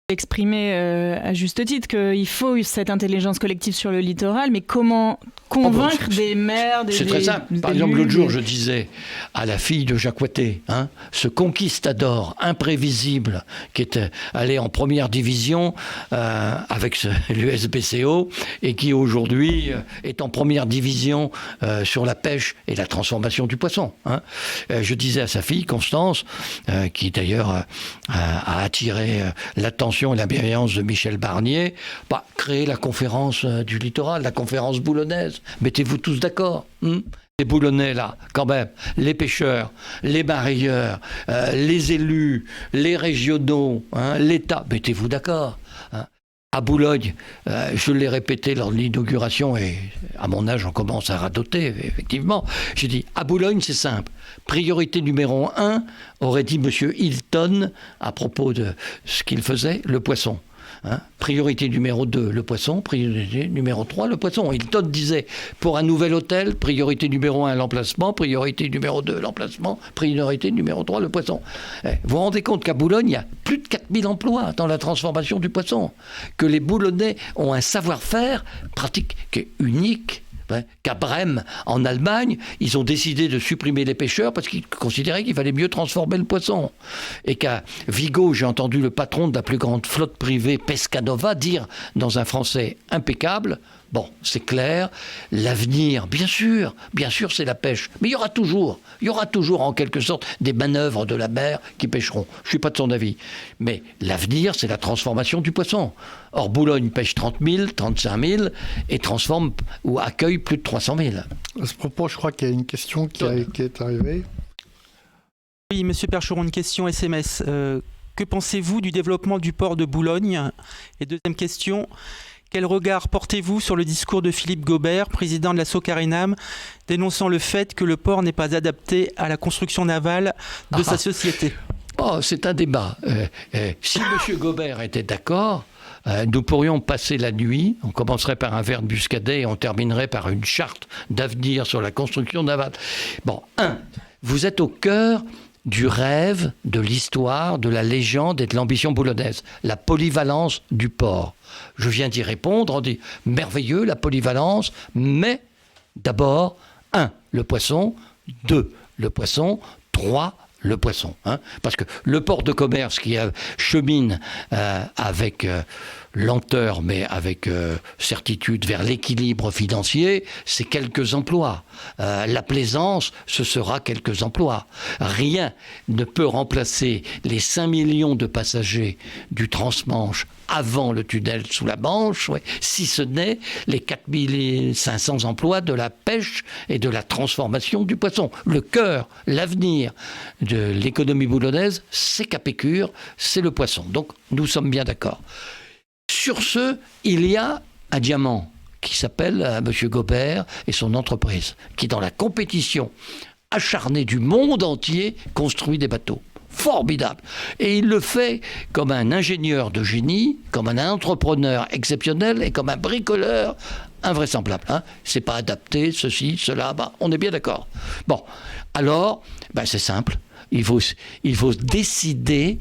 exprimer à juste titre qu'il faut cette intelligence collective sur le littoral, mais comment convaincre des maires, c'est très simple. Par exemple, l'autre jour, je disais à la fille de Jacques Watté, ce conquistador imprévisible qui était allé en première division avec l'USBCO et qui aujourd'hui est en première division sur la pêche et la transformation du poisson. Je disais à sa fille, Constance, qui d'ailleurs a attiré l'attention compréhension et la bienveillance de Michel Barnier, créer la conférence du littoral, la conférence boulonnaise. Mettez-vous tous d'accord. Les Boulonnais, là, quand même, les pêcheurs, les mareyeurs, les élus, les régionaux, l'État, mettez-vous d'accord. À Boulogne, je l'ai répété lors de l'inauguration, et à mon âge, on commence à radoter, effectivement. J'ai dit, à Boulogne, c'est simple. Priorité numéro 1, aurait dit M. Hilton, à propos de ce qu'il faisait, le poisson. Priorité numéro 2, le poisson. Priorité numéro 3, le poisson. Hilton disait, pour un nouvel hôtel, priorité numéro 1, l'emplacement. Priorité numéro 2, l'emplacement. Priorité numéro 3, le poisson. Vous vous rendez compte qu'à Boulogne, il y a plus de 4000 emplois dans la transformation du poisson. Que les Boulonnais ont un savoir-faire pratique qui est unique. Qu'à Brême, en Allemagne, ils ont décidé de supprimer les pêcheurs parce qu'ils considéraient qu'il fallait mieux transformer le poisson. Et qu'à Vigo, j'ai entendu le patron de la plus grande flotte privée, Pescanova, dire dans un français impeccable, bon, c'est clair, l'avenir, bien sûr, c'est la pêche. Mais il y aura toujours en quelque sorte des manœuvres de la mer qui pêcheront. Je ne suis pas de son avis. Mais l'avenir, c'est la transformation du poisson. Or, Boulogne pêche 30 000, 35 000 et transforme ou accueille plus de 300 000. À ce propos, je crois qu'il y a une question qui est arrivée. Oui, Monsieur Percheron, une question SMS. Que pensez-vous du développement du port de Boulogne? Et deuxième question, quel regard portez-vous sur le discours de Philippe Gobert, président de la Socarinam, dénonçant le fait que le port n'est pas adapté à la construction navale de sa société? C'est un débat. Si M. Gobert était d'accord, nous pourrions passer la nuit, on commencerait par un verre de muscadet et on terminerait par une charte d'avenir sur la construction navale. Vous êtes au cœur du rêve, de l'histoire, de la légende et de l'ambition boulonnaise, la polyvalence du port. Je viens d'y répondre, on dit merveilleux la polyvalence, mais d'abord, 1, le poisson, 2, le poisson, 3, le poisson. Parce que le port de commerce qui chemine avec lenteur, mais avec certitude vers l'équilibre financier, c'est quelques emplois. La plaisance, ce sera quelques emplois. Rien ne peut remplacer les 5 millions de passagers du Transmanche avant le tunnel sous la Manche, si ce n'est les 4 500 emplois de la pêche et de la transformation du poisson. Le cœur, l'avenir de l'économie boulonnaise, c'est Capécure, c'est le poisson. Donc nous sommes bien d'accord. Sur ce, il y a un diamant qui s'appelle M. Gobert et son entreprise, qui dans la compétition acharnée du monde entier construit des bateaux. Formidable. Et il le fait comme un ingénieur de génie, comme un entrepreneur exceptionnel et comme un bricoleur invraisemblable. C'est pas adapté, ceci, cela, on est bien d'accord. Alors, c'est simple. Il faut décider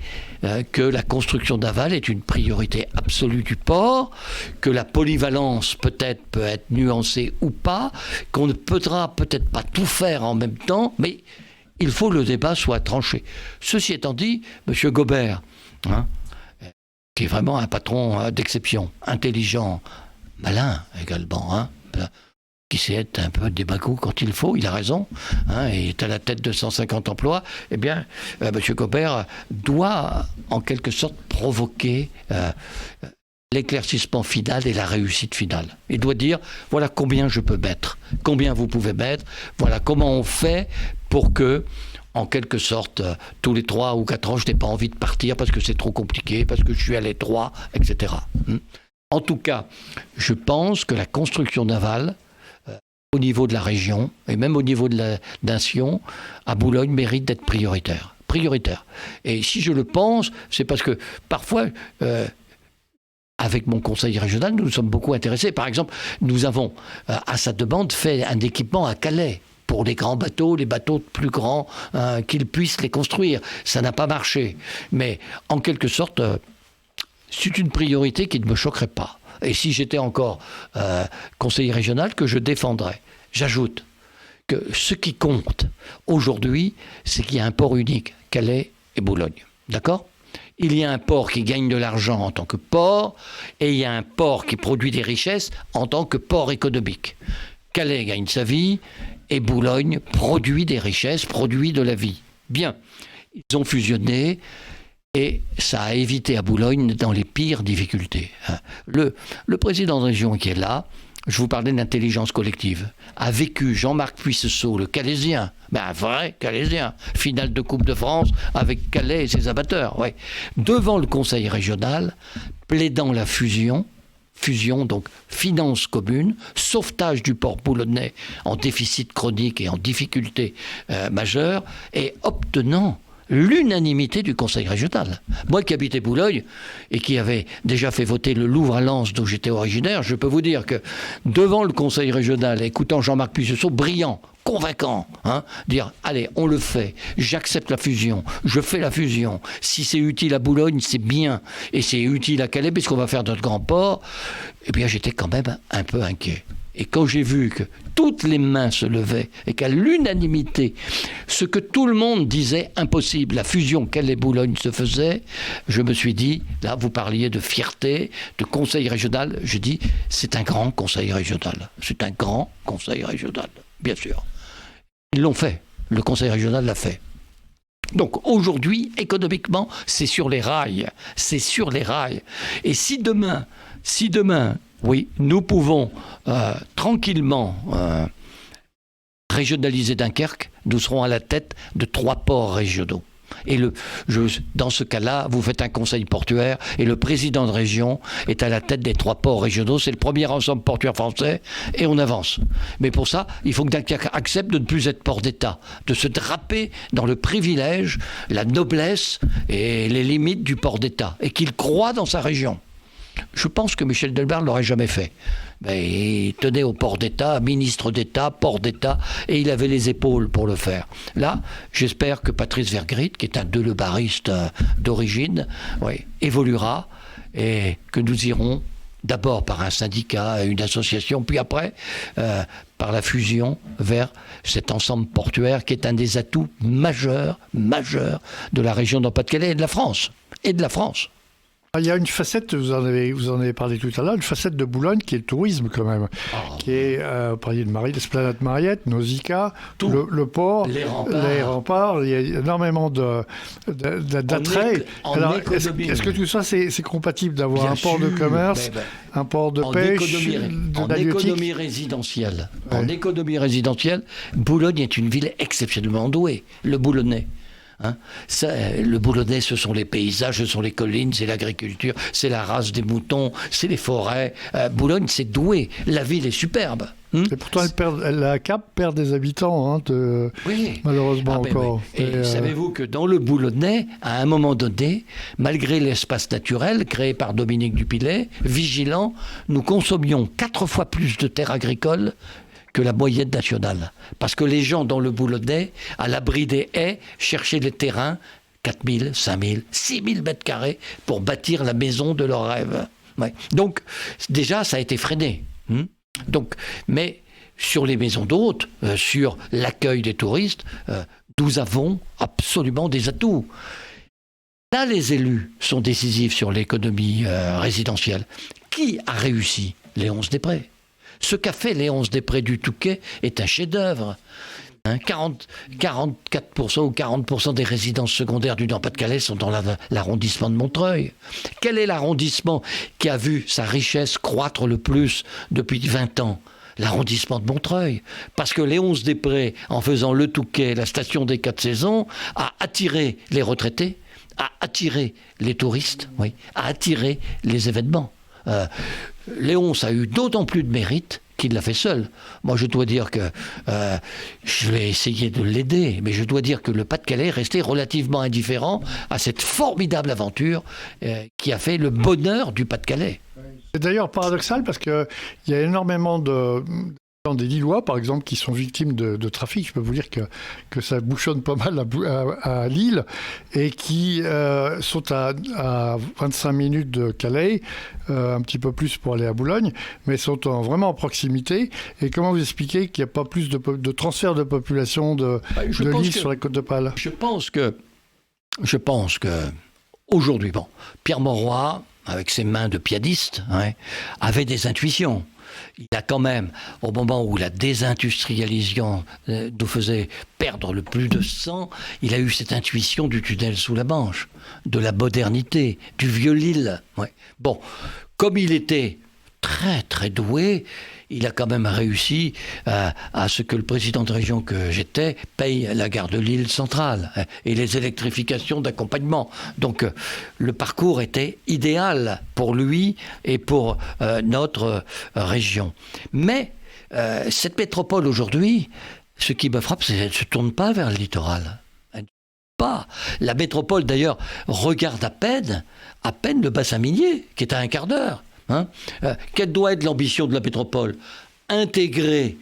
que la construction navale est une priorité absolue du port, que la polyvalence peut être nuancée ou pas, qu'on ne pourra peut-être pas tout faire en même temps, mais il faut que le débat soit tranché. Ceci étant dit, M. Gobert, qui est vraiment un patron d'exception, intelligent, malin également, qui sait être un peu démagogue quand il faut, il a raison, il est à la tête de 150 emplois, eh bien, M. Gobert doit en quelque sorte provoquer l'éclaircissement final et la réussite finale. Il doit dire, voilà combien je peux mettre, combien vous pouvez mettre, voilà comment on fait pour que, en quelque sorte, tous les 3 ou 4 ans, je n'ai pas envie de partir parce que c'est trop compliqué, parce que je suis à l'étroit, etc. En tout cas, je pense que la construction navale, au niveau de la région, et même au niveau de la nation, à Boulogne, mérite d'être prioritaire. Et si je le pense, c'est parce que parfois, avec mon conseil régional, nous nous sommes beaucoup intéressés. Par exemple, nous avons, à sa demande, fait un équipement à Calais pour les grands bateaux, les bateaux plus grands, qu'ils puissent les construire. Ça n'a pas marché. Mais en quelque sorte, c'est une priorité qui ne me choquerait pas. Et si j'étais encore conseiller régional, que je défendrais. J'ajoute que ce qui compte aujourd'hui, c'est qu'il y a un port unique, Calais et Boulogne. D'accord ? Il y a un port qui gagne de l'argent en tant que port, et il y a un port qui produit des richesses en tant que port économique. Calais gagne sa vie, et Boulogne produit des richesses, produit de la vie. Bien, ils ont fusionné. Et ça a évité à Boulogne dans les pires difficultés. Le président de région qui est là, je vous parlais d'intelligence collective, a vécu Jean-Marc Puissesseau, le Calaisien, un vrai Calaisien, finale de Coupe de France avec Calais et ses abatteurs, ouais, devant le conseil régional, plaidant la fusion, donc finances communes, sauvetage du port boulonnais en déficit chronique et en difficulté majeure, et obtenant l'unanimité du conseil régional. Moi qui habitais Boulogne et qui avait déjà fait voter le Louvre à Lens dont j'étais originaire, je peux vous dire que devant le conseil régional, écoutant Jean-Marc Puissesseau, brillant, convaincant, dire allez, on le fait, j'accepte la fusion, je fais la fusion, si c'est utile à Boulogne, c'est bien, et c'est utile à Calais, puisqu'on va faire notre grand port, eh bien j'étais quand même un peu inquiet. Et quand j'ai vu que toutes les mains se levaient et qu'à l'unanimité, ce que tout le monde disait impossible, la fusion Calais-Boulogne se faisait, je me suis dit, là vous parliez de fierté, de conseil régional, je dis c'est un grand conseil régional. C'est un grand conseil régional, bien sûr. Ils l'ont fait, le conseil régional l'a fait. Donc aujourd'hui, économiquement, c'est sur les rails. C'est sur les rails. Et si demain, oui, nous pouvons tranquillement régionaliser Dunkerque, nous serons à la tête de 3 ports régionaux. Et dans ce cas-là, vous faites un conseil portuaire et le président de région est à la tête des 3 ports régionaux. C'est le premier ensemble portuaire français et on avance. Mais pour ça, il faut que Dunkerque accepte de ne plus être port d'État, de se draper dans le privilège, la noblesse et les limites du port d'État et qu'il croit dans sa région. Je pense que Michel Delbarre ne l'aurait jamais fait. Il tenait au port d'État, ministre d'État, port d'État, et il avait les épaules pour le faire. Là, j'espère que Patrice Vergrit, qui est un delebarriste d'origine, évoluera et que nous irons d'abord par un syndicat, une association, puis après par la fusion vers cet ensemble portuaire qui est un des atouts majeurs de la région Nord-Pas-de-Calais et de la France. Il y a une facette, vous en avez parlé tout à l'heure, une facette de Boulogne qui est le tourisme quand même, qui est, vous parliez de l'esplanade Mariette, Nausicaa, le port, les remparts, il y a énormément d'attraits. Alors, est-ce que tout ça c'est compatible d'avoir un port de commerce, un port de pêche, en économie résidentielle. Ouais. En économie résidentielle, Boulogne est une ville exceptionnellement douée, le Boulonnais. Le Boulonnais, ce sont les paysages, ce sont les collines, c'est l'agriculture, c'est la race des moutons, c'est les forêts. Boulogne, c'est doué. La ville est superbe. Et pourtant, la Cap perd des habitants, malheureusement encore. Oui. Et savez-vous que dans le Boulonnais, à un moment donné, malgré l'espace naturel créé par Dominique Dupilet, vigilant, nous consommions 4 fois plus de terres agricoles que la moyenne nationale. Parce que les gens dans le Boulonnais, à l'abri des haies, cherchaient les terrains, 4 000, 5 000, 6 000 mètres carrés, pour bâtir la maison de leur rêve. Ouais. Donc, déjà, ça a été freiné. Mais sur les maisons d'hôtes, sur l'accueil des touristes, nous avons absolument des atouts. Là, les élus sont décisifs sur l'économie résidentielle. Qui a réussi ? Léonce Després. Ce qu'a fait Léonce Després du Touquet est un chef-d'œuvre. 44% ou 40% des résidences secondaires du Nord-Pas-de-Calais sont dans l'arrondissement de Montreuil. Quel est l'arrondissement qui a vu sa richesse croître le plus depuis 20 ans ? L'arrondissement de Montreuil. Parce que Léonce Després, en faisant le Touquet, la station des 4 saisons, a attiré les retraités, a attiré les touristes, a attiré les événements. Léonce a eu d'autant plus de mérite qu'il l'a fait seul. Moi, je dois dire que je vais essayer de l'aider, mais je dois dire que le Pas-de-Calais est resté relativement indifférent à cette formidable aventure qui a fait le bonheur du Pas-de-Calais. C'est d'ailleurs paradoxal parce qu'il y a énormément des Lillois, par exemple, qui sont victimes de trafic. Je peux vous dire que ça bouchonne pas mal à Lille et qui sont à 25 minutes de Calais, un petit peu plus pour aller à Boulogne, mais sont vraiment en proximité. Et comment vous expliquez qu'il n'y a pas plus de transfert de population de Lille sur la côte de Pâle ? Je pense que aujourd'hui, Pierre Mauroy, avec ses mains de pianiste, avait des intuitions. il a quand même, au moment où la désindustrialisation nous faisait perdre le plus de sang, il a eu cette intuition du tunnel sous la Manche, de la modernité, du vieux Lille. Ouais. Bon, comme il était très très doué, il a quand même réussi à ce que le président de région que j'étais paye la gare de Lille centrale et les électrifications d'accompagnement. Donc le parcours était idéal pour lui et pour notre région. Mais cette métropole aujourd'hui, ce qui me frappe, c'est qu'elle ne se tourne pas vers le littoral. Pas. La métropole d'ailleurs regarde à peine le bassin minier qui est à un quart d'heure. Quelle doit être l'ambition de la métropole? Intégrer.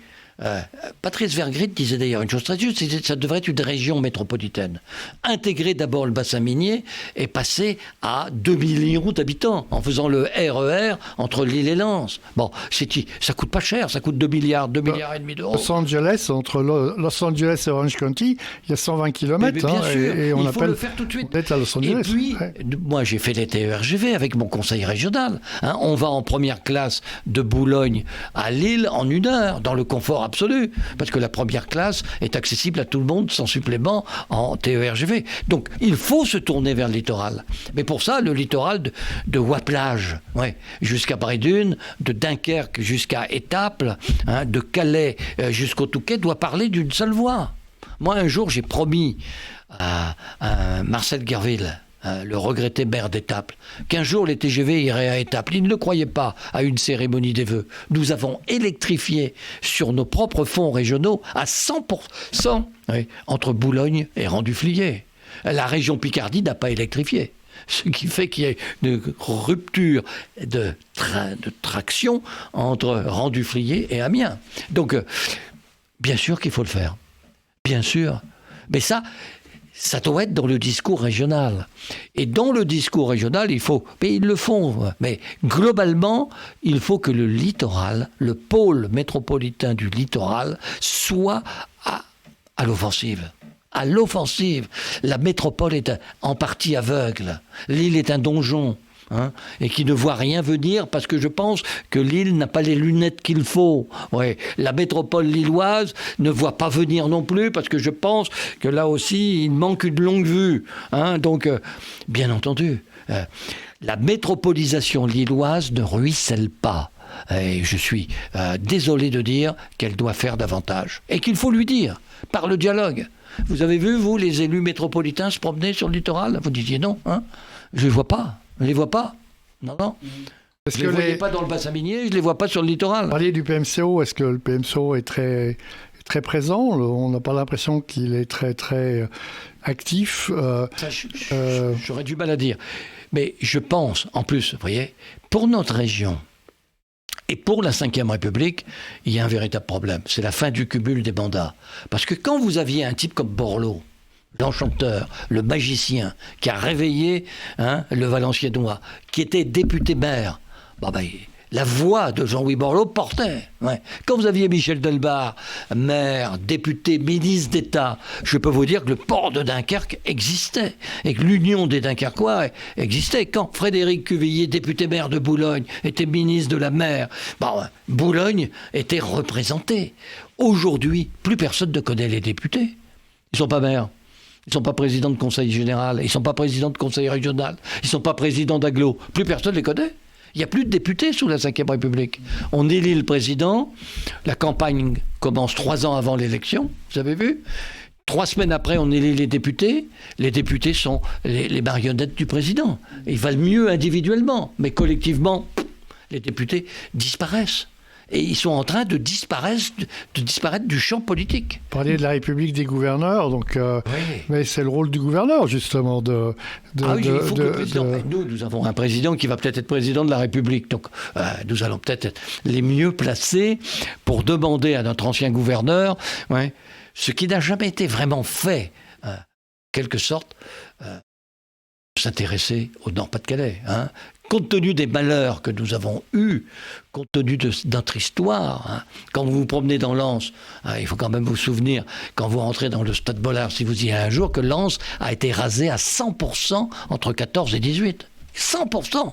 Patrice Vergrit disait d'ailleurs une chose très juste, ça devrait être une région métropolitaine. Intégrer d'abord le bassin minier et passer à 2 millions d'habitants en faisant le RER entre Lille et Lens. Bon, ça coûte pas cher, ça coûte 2 milliards et demi d'euros. Los Angeles, entre Los Angeles et Orange County, il y a 120 km. Mais bien sûr, et on il faut le faire tout de suite. À Los Angeles. Et puis, moi j'ai fait les TERGV avec mon conseil régional. On va en première classe de Boulogne à Lille en 1 heure, dans le confort absolu, parce que la première classe est accessible à tout le monde sans supplément en TERGV. Donc il faut se tourner vers le littoral. Mais pour ça, le littoral de Ouaplage, jusqu'à Brédune, de Dunkerque jusqu'à Étaples, de Calais jusqu'au Touquet, doit parler d'une seule voix. Moi, un jour, j'ai promis à Marcel Guerville, le regretté maire d'Étaples, qu'un jour les TGV iraient à Étaples. Il ne le croyait pas à une cérémonie des vœux. Nous avons électrifié sur nos propres fonds régionaux à 100% entre Boulogne et Rang-du-Fliers. La région Picardie n'a pas électrifié. Ce qui fait qu'il y a une rupture de traction entre Rang-du-Fliers et Amiens. Donc, bien sûr qu'il faut le faire. Bien sûr. Mais ça doit être dans le discours régional. Et dans le discours régional, mais ils le font, mais globalement, il faut que le littoral, le pôle métropolitain du littoral, soit à l'offensive. À l'offensive. La métropole est en partie aveugle. L'île est un donjon. Et qui ne voit rien venir parce que je pense que Lille n'a pas les lunettes qu'il faut. La métropole lilloise ne voit pas venir non plus parce que je pense que là aussi il manque une longue vue. Donc, bien entendu, la métropolisation lilloise ne ruisselle pas. Et je suis désolé de dire qu'elle doit faire davantage. Et qu'il faut lui dire, par le dialogue. Vous avez vu, vous, les élus métropolitains se promener sur le littoral? Vous disiez non, je ne les vois pas. Je ne les vois pas. Non. Je ne les voyais pas dans le bassin minier, je ne les vois pas sur le littoral. Vous parliez du PMCO, est-ce que le PMCO est très, très présent? On n'a pas l'impression qu'il est très, très actif. J'aurais du mal à dire. Mais je pense, en plus, vous voyez, pour notre région et pour la Ve République, il y a un véritable problème. C'est la fin du cumul des mandats. Parce que quand vous aviez un type comme Borloo, l'enchanteur, le magicien, qui a réveillé le Valenciennois, qui était député maire, la voix de Jean-Louis Borloo portait. Quand vous aviez Michel Delbar, maire, député, ministre d'État, je peux vous dire que le port de Dunkerque existait et que l'union des Dunkerquois existait. Quand Frédéric Cuvillier, député maire de Boulogne, était ministre de la mer, Boulogne était représenté. Aujourd'hui, plus personne ne connaît les députés. Ils ne sont pas maires. Ils ne sont pas présidents de conseil général, ils ne sont pas présidents de conseil régional, ils ne sont pas présidents d'agglo. Plus personne ne les connaît. Il n'y a plus de députés sous la Ve République. On élit le président, la campagne commence 3 ans avant l'élection, vous avez vu? 3 semaines après, on élit les députés sont les marionnettes du président. Ils valent mieux individuellement, mais collectivement, les députés disparaissent. Et ils sont en train de disparaître du champ politique. Vous parliez de la République des gouverneurs, donc, mais c'est le rôle du gouverneur, justement, il faut que le président... Nous avons un président qui va peut-être être président de la République, donc nous allons peut-être être les mieux placés pour demander à notre ancien gouverneur, ce qui n'a jamais été vraiment fait, en quelque sorte, s'intéresser au Nord-Pas-de-Calais, compte tenu des malheurs que nous avons eus, compte tenu de notre histoire, quand vous vous promenez dans Lens, il faut quand même vous souvenir, quand vous rentrez dans le Stade Bollard, si vous y allez un jour, que Lens a été rasé à 100% entre 14 et 18. 100%.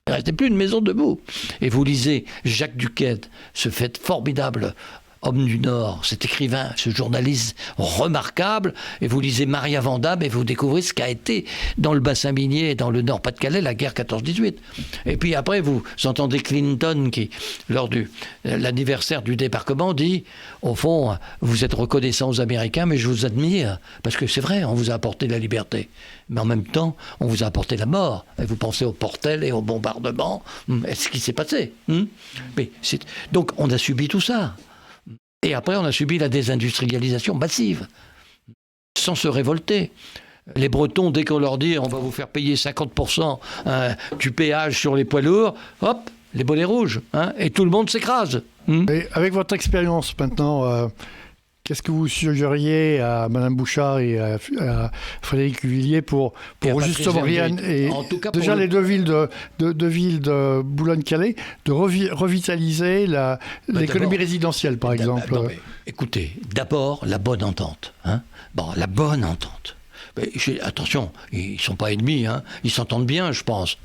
Il ne restait plus une maison debout. Et vous lisez Jacques Duquesne, ce fait formidable homme du Nord, cet écrivain, ce journaliste remarquable, et vous lisez Maria Vandamme et vous découvrez ce qu'a été dans le bassin minier et dans le Nord-Pas-de-Calais la guerre 14-18. Et puis après, vous entendez Clinton qui, lors de l'anniversaire du débarquement, dit au fond, vous êtes reconnaissants aux Américains, mais je vous admire, parce que c'est vrai, on vous a apporté la liberté. Mais en même temps, on vous a apporté la mort. Et vous pensez aux Portel et aux bombardements. Est-ce qui s'est passé mais donc, on a subi tout ça. Et après, on a subi la désindustrialisation massive, sans se révolter. Les Bretons, dès qu'on leur dit on va vous faire payer 50% du péage sur les poids lourds, hop, les bonnets rouges, et tout le monde s'écrase. Et avec votre expérience maintenant, qu'est-ce que vous suggériez à Mme Bouchard et à Frédéric Huvillier pour justement rien et en tout cas déjà les deux villes de Boulogne-Calais, de revitaliser l'économie résidentielle, par exemple. Écoutez, d'abord la bonne entente. La bonne entente. Mais, attention, ils ne sont pas ennemis, ils s'entendent bien, je pense.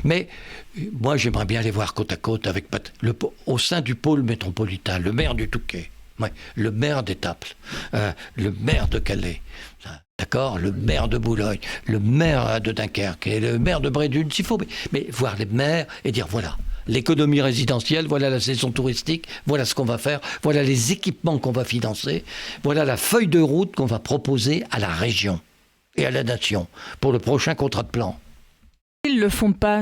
Mais moi j'aimerais bien les voir côte à côte au sein du pôle métropolitain, le maire du Touquet. Ouais, le maire d'Étaples, le maire de Calais, d'accord, le maire de Boulogne, le maire de Dunkerque et le maire de Brédune, s'il faut, mais voir les maires et dire voilà, l'économie résidentielle, voilà la saison touristique, voilà ce qu'on va faire, voilà les équipements qu'on va financer, voilà la feuille de route qu'on va proposer à la région et à la nation pour le prochain contrat de plan. Ils ne le font pas.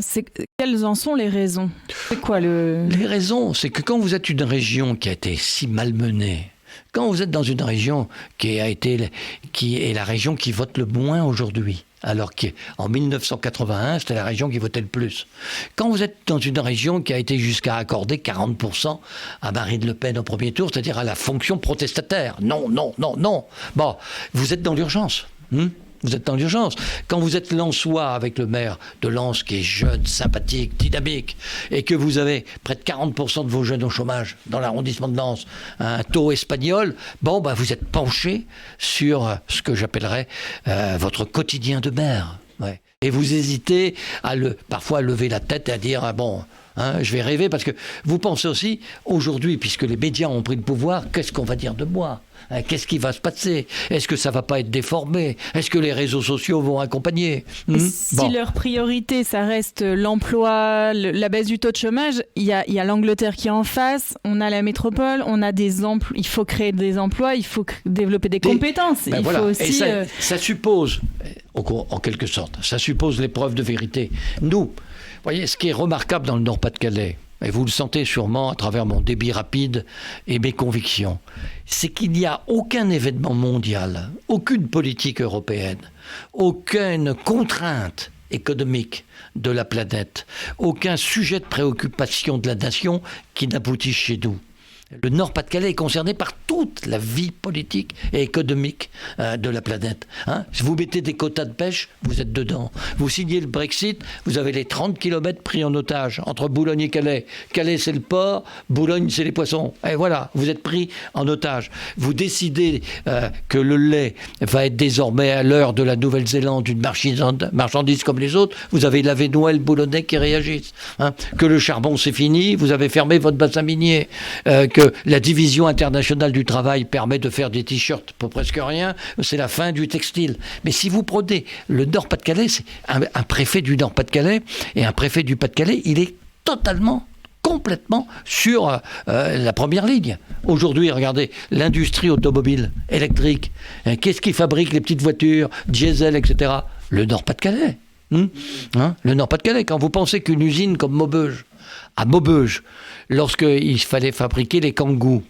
Quelles en sont les raisons? C'est quoi Les raisons, c'est que quand vous êtes une région qui a été si malmenée, quand vous êtes dans une région qui est la région qui vote le moins aujourd'hui, alors qu'en 1981, c'était la région qui votait le plus. Quand vous êtes dans une région qui a été jusqu'à accorder 40% à Marine Le Pen au premier tour, c'est-à-dire à la fonction protestataire. Non. Vous êtes dans l'urgence. Vous êtes dans l'urgence. Quand vous êtes lensois avec le maire de Lens qui est jeune, sympathique, dynamique, et que vous avez près de 40% de vos jeunes au chômage dans l'arrondissement de Lens, un taux espagnol, vous êtes penché sur ce que j'appellerais votre quotidien de maire. Ouais. Et vous hésitez parfois à lever la tête et à dire je vais rêver, parce que vous pensez aussi, aujourd'hui, puisque les médias ont pris le pouvoir, qu'est-ce qu'on va dire de moi ? Qu'est-ce qui va se passer ? Est-ce que ça ne va pas être déformé ? Est-ce que les réseaux sociaux vont accompagner ? Si leur priorité, ça reste l'emploi, la baisse du taux de chômage, il y a l'Angleterre qui est en face, on a la métropole, on a des emplois, il faut créer des emplois, il faut développer des compétences. Faut aussi, et ça suppose, en quelque sorte, ça suppose l'épreuve de vérité. Nous, vous voyez, ce qui est remarquable dans le Nord-Pas-de-Calais, et vous le sentez sûrement à travers mon débit rapide et mes convictions, c'est qu'il n'y a aucun événement mondial, aucune politique européenne, aucune contrainte économique de la planète, aucun sujet de préoccupation de la nation qui n'aboutit chez nous. Le Nord-Pas-de-Calais est concerné par toute la vie politique et économique de la planète. Si vous mettez des quotas de pêche, vous êtes dedans. Vous signez le Brexit, vous avez les 30 km pris en otage entre Boulogne et Calais. Calais, c'est le port, Boulogne, c'est les poissons. Et voilà, vous êtes pris en otage. Vous décidez que le lait va être désormais à l'heure de la Nouvelle-Zélande une marchandise comme les autres. Vous avez la Vénoël boulonnais qui réagissent. Que le charbon, c'est fini, vous avez fermé votre bassin minier. Que la division internationale du travail permet de faire des t-shirts pour presque rien, c'est la fin du textile. Mais si vous prenez le Nord-Pas-de-Calais, c'est un préfet du Nord-Pas-de-Calais et un préfet du Pas-de-Calais, il est complètement sur la première ligne. Aujourd'hui, regardez, l'industrie automobile électrique, qu'est-ce qui fabrique les petites voitures, diesel, etc. Le Nord-Pas-de-Calais. Le Nord-Pas-de-Calais, quand vous pensez qu'une usine comme Maubeuge, à Maubeuge, lorsqu'il fallait fabriquer les Kangoo,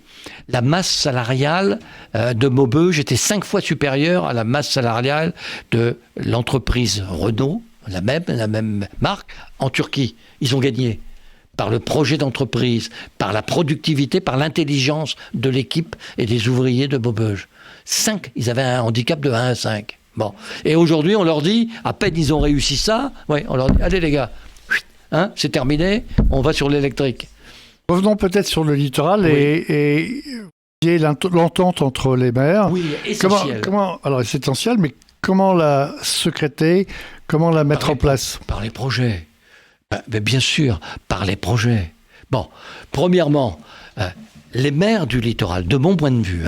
la masse salariale de Maubeuge était 5 fois supérieure à la masse salariale de l'entreprise Renault, la même marque, en Turquie. Ils ont gagné par le projet d'entreprise, par la productivité, par l'intelligence de l'équipe et des ouvriers de Maubeuge. 5, ils avaient un handicap de 1 à 5. Et aujourd'hui, on leur dit, à peine ils ont réussi ça, on leur dit, allez les gars, c'est terminé, on va sur l'électrique. Revenons peut-être sur le littoral et l'entente entre les maires. Oui, essentiel. Alors c'est essentiel, mais comment la secréter, comment la mettre en place ? Par les projets. Mais bien sûr, par les projets. Bon, premièrement, les maires du littoral, de mon point de vue,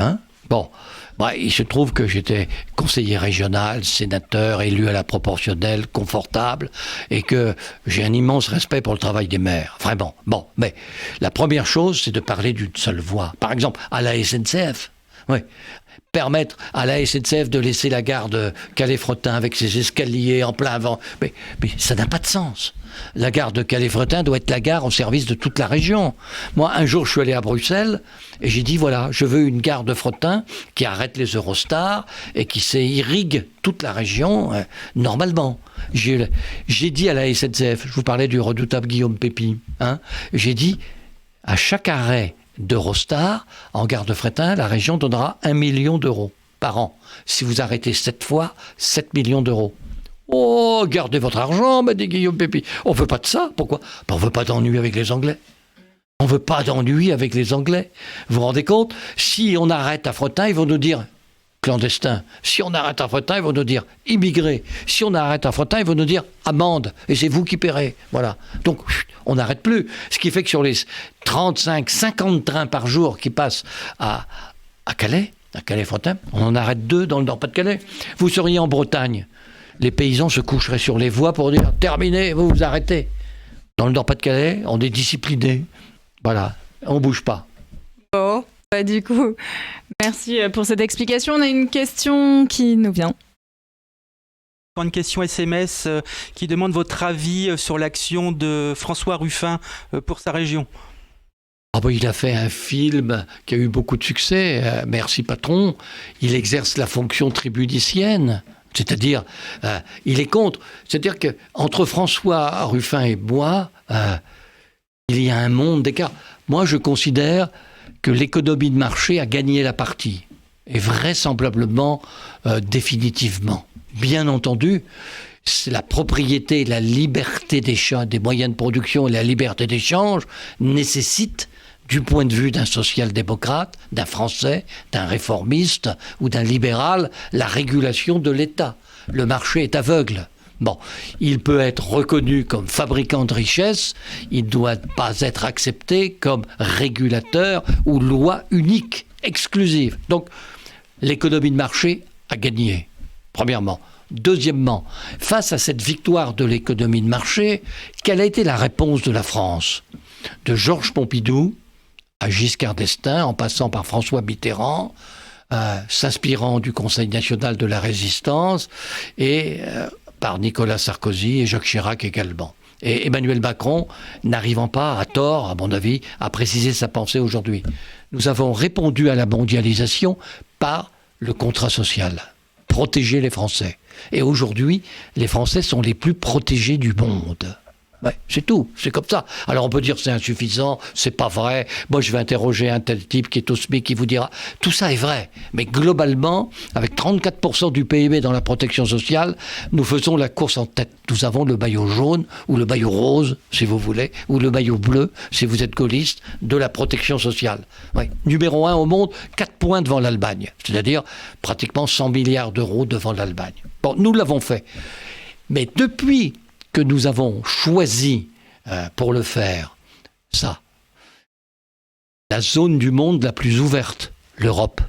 il se trouve que j'étais conseiller régional, sénateur, élu à la proportionnelle, confortable, et que j'ai un immense respect pour le travail des maires, vraiment. Bon, mais la première chose, c'est de parler d'une seule voix. Par exemple, à la SNCF. Oui. Permettre à la SNCF de laisser la gare de Calais-Frettin avec ses escaliers en plein vent. Mais ça n'a pas de sens. La gare de Calais-Frettin doit être la gare au service de toute la région. Moi, un jour, je suis allé à Bruxelles et j'ai dit, voilà, je veux une gare de Frettin qui arrête les Eurostars et qui irrigue toute la région normalement. J'ai dit à la SNCF, je vous parlais du redoutable Guillaume Pépi, j'ai dit, à chaque arrêt d'Eurostar, en gare de Frettin, la région donnera 1 million d'euros par an. Si vous arrêtez 7 fois, 7 millions d'euros. Oh, gardez votre argent, m'a dit Guillaume Pépi. On ne veut pas de ça. Pourquoi ? On ne veut pas d'ennui avec les Anglais. On ne veut pas d'ennui avec les Anglais. Vous vous rendez compte ? Si on arrête à Frettin, ils vont nous dire clandestin. Si on arrête à Frettin, ils vont nous dire immigré. Si on arrête à Frettin, ils vont nous dire amende. Et c'est vous qui paierez. Voilà. Donc, on n'arrête plus. Ce qui fait que sur les 35, 50 trains par jour qui passent à Calais, à Calais-Frettin, on en arrête 2 dans le Nord-Pas-de-Calais. Vous seriez en Bretagne, les paysans se coucheraient sur les voies pour dire « Terminé, vous vous arrêtez ». Dans le Nord-Pas-de-Calais, on est discipliné. Voilà, on ne bouge pas. Oh, du coup, merci pour cette explication. On a une question qui nous vient. Une question SMS qui demande votre avis sur l'action de François Ruffin pour sa région. Il a fait un film qui a eu beaucoup de succès. Merci patron. Il exerce la fonction tribunicienne. C'est-à-dire, il est contre. C'est-à-dire qu'entre François Ruffin et moi, il y a un monde d'écart. Moi, je considère que l'économie de marché a gagné la partie. Et vraisemblablement, définitivement. Bien entendu, c'est la propriété, la liberté des moyens de production et la liberté d'échange nécessitent, du point de vue d'un social-démocrate, d'un Français, d'un réformiste ou d'un libéral, la régulation de l'État. Le marché est aveugle. Bon, il peut être reconnu comme fabricant de richesse, il ne doit pas être accepté comme régulateur ou loi unique, exclusive. Donc, l'économie de marché a gagné, premièrement. Deuxièmement, face à cette victoire de l'économie de marché, quelle a été la réponse de la France ? De Georges Pompidou à Giscard d'Estaing, en passant par François Mitterrand, s'inspirant du Conseil national de la résistance, et par Nicolas Sarkozy et Jacques Chirac également. Et Emmanuel Macron, n'arrivant pas, à tort, à mon avis, à préciser sa pensée aujourd'hui. Nous avons répondu à la mondialisation par le contrat social. Protéger les Français. Et aujourd'hui, les Français sont les plus protégés du monde. Ouais, c'est tout, c'est comme ça. Alors on peut dire c'est insuffisant, c'est pas vrai. Moi je vais interroger un tel type qui est au SMIC qui vous dira tout ça est vrai. Mais globalement, avec 34% du PIB dans la protection sociale, nous faisons la course en tête. Nous avons le maillot jaune ou le maillot rose, si vous voulez, ou le maillot bleu, si vous êtes gaulliste, de la protection sociale. Ouais. Numéro 1 au monde, 4 points devant l'Allemagne. C'est-à-dire pratiquement 100 milliards d'euros devant l'Allemagne. Bon, nous l'avons fait. Mais depuis que nous avons choisi pour le faire, ça, la zone du monde la plus ouverte, l'Europe,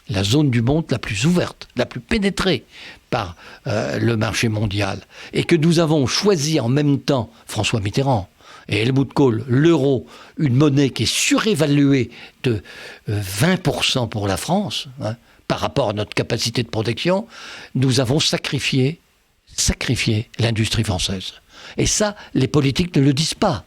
la zone du monde la plus ouverte, la plus pénétrée par le marché mondial, et que nous avons choisi en même temps, François Mitterrand et Helmut Kohl, l'euro, une monnaie qui est surévaluée de 20% pour la France, par rapport à notre capacité de protection, nous avons sacrifié l'industrie française. Et ça, les politiques ne le disent pas.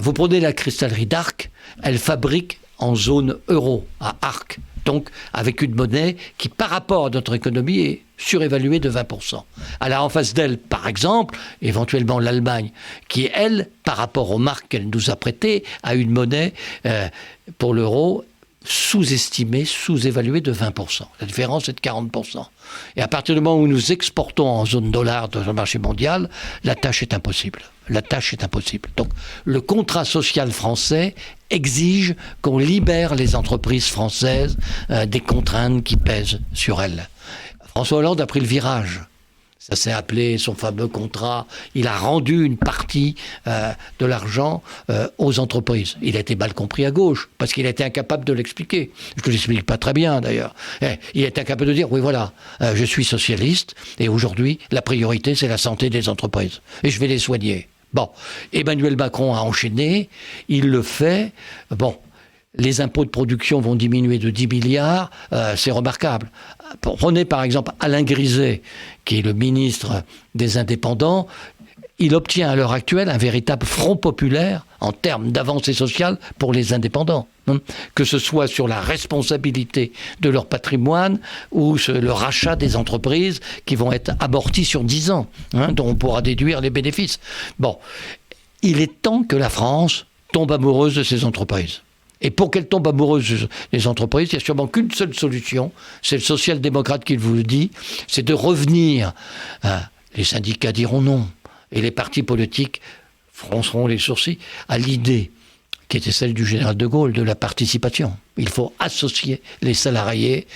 Vous prenez la cristallerie d'Arc, elle fabrique en zone euro, à Arc, donc avec une monnaie qui, par rapport à notre économie, est surévaluée de 20%. Alors en face d'elle, par exemple, éventuellement l'Allemagne, qui, elle, par rapport aux marques qu'elle nous a prêtées, a une monnaie pour l'euro sous-estimé, sous-évalué de 20%. La différence est de 40%. Et à partir du moment où nous exportons en zone dollar dans le marché mondial, la tâche est impossible. La tâche est impossible. Donc le contrat social français exige qu'on libère les entreprises françaises des contraintes qui pèsent sur elles. François Hollande a pris le virage. Ça s'est appelé son fameux contrat. Il a rendu une partie de l'argent aux entreprises. Il a été mal compris à gauche, parce qu'il a été incapable de l'expliquer. Je ne l'explique pas très bien, d'ailleurs. Il a été incapable de dire, oui, voilà, je suis socialiste, et aujourd'hui, la priorité, c'est la santé des entreprises. Et je vais les soigner. Bon, Emmanuel Macron a enchaîné, il le fait. Bon, les impôts de production vont diminuer de 10 milliards, c'est remarquable. Prenez par exemple Alain Griset, qui est le ministre des Indépendants. Il obtient à l'heure actuelle un véritable front populaire en termes d'avancée sociale pour les indépendants. Que ce soit sur la responsabilité de leur patrimoine ou sur le rachat des entreprises qui vont être amorties sur 10 ans, dont on pourra déduire les bénéfices. Bon, il est temps que la France tombe amoureuse de ces entreprises. Et pour qu'elle tombe amoureuse des entreprises, il n'y a sûrement qu'une seule solution, c'est le social-démocrate qui vous le dit, c'est de revenir. Les syndicats diront non, et les partis politiques fronceront les sourcils à l'idée qui était celle du général de Gaulle, de la participation. Il faut associer les salariés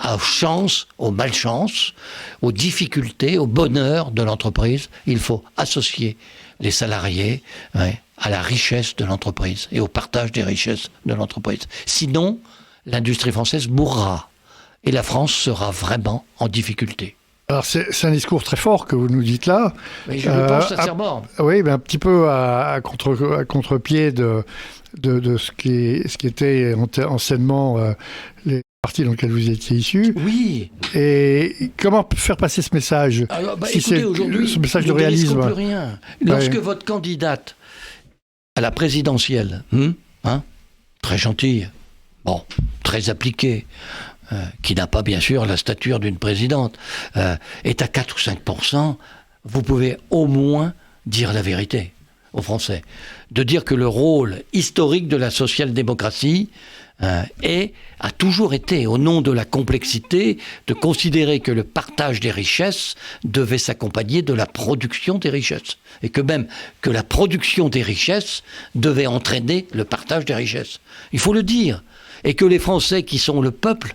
aux chances, aux malchances, aux difficultés, au bonheur de l'entreprise. Il faut associer les salariés à la richesse de l'entreprise et au partage des richesses de l'entreprise. Sinon, l'industrie française mourra et la France sera vraiment en difficulté. Alors c'est un discours très fort que vous nous dites là. Mais je le pense sincèrement. Oui, mais un petit peu à contre-pied de ce qui était anciennement les partis dans lesquels vous étiez issus. Oui. Et comment faire passer ce message? Alors, si écoutez, aujourd'hui, ce message de nous ne réalisme. risquons plus rien. Lorsque votre candidate à la présidentielle, très gentille, bon, très appliquée, qui n'a pas bien sûr la stature d'une présidente, est à 4 ou 5%, vous pouvez au moins dire la vérité aux Français. De dire que le rôle historique de la social-démocratie a toujours été, au nom de la complexité, de considérer que le partage des richesses devait s'accompagner de la production des richesses. Et que même que la production des richesses devait entraîner le partage des richesses. Il faut le dire. Et que les Français, qui sont le peuple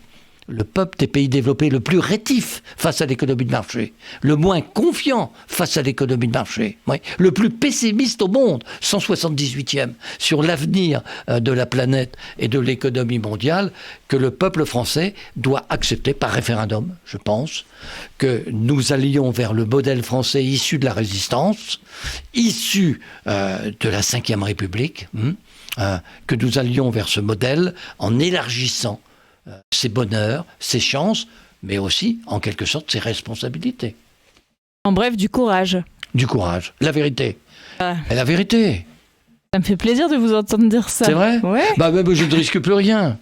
des pays développés le plus rétif face à l'économie de marché, le moins confiant face à l'économie de marché, le plus pessimiste au monde, 178e, sur l'avenir de la planète et de l'économie mondiale, que le peuple français doit accepter par référendum, je pense, que nous allions vers le modèle français issu de la résistance, issu de la Ve République, que nous allions vers ce modèle en élargissant ses bonheurs, ses chances, mais aussi, en quelque sorte, ses responsabilités. En bref, du courage. Du courage, la vérité. Et la vérité. Ça me fait plaisir de vous entendre dire ça. C'est vrai? Ouais. Je ne risque plus rien.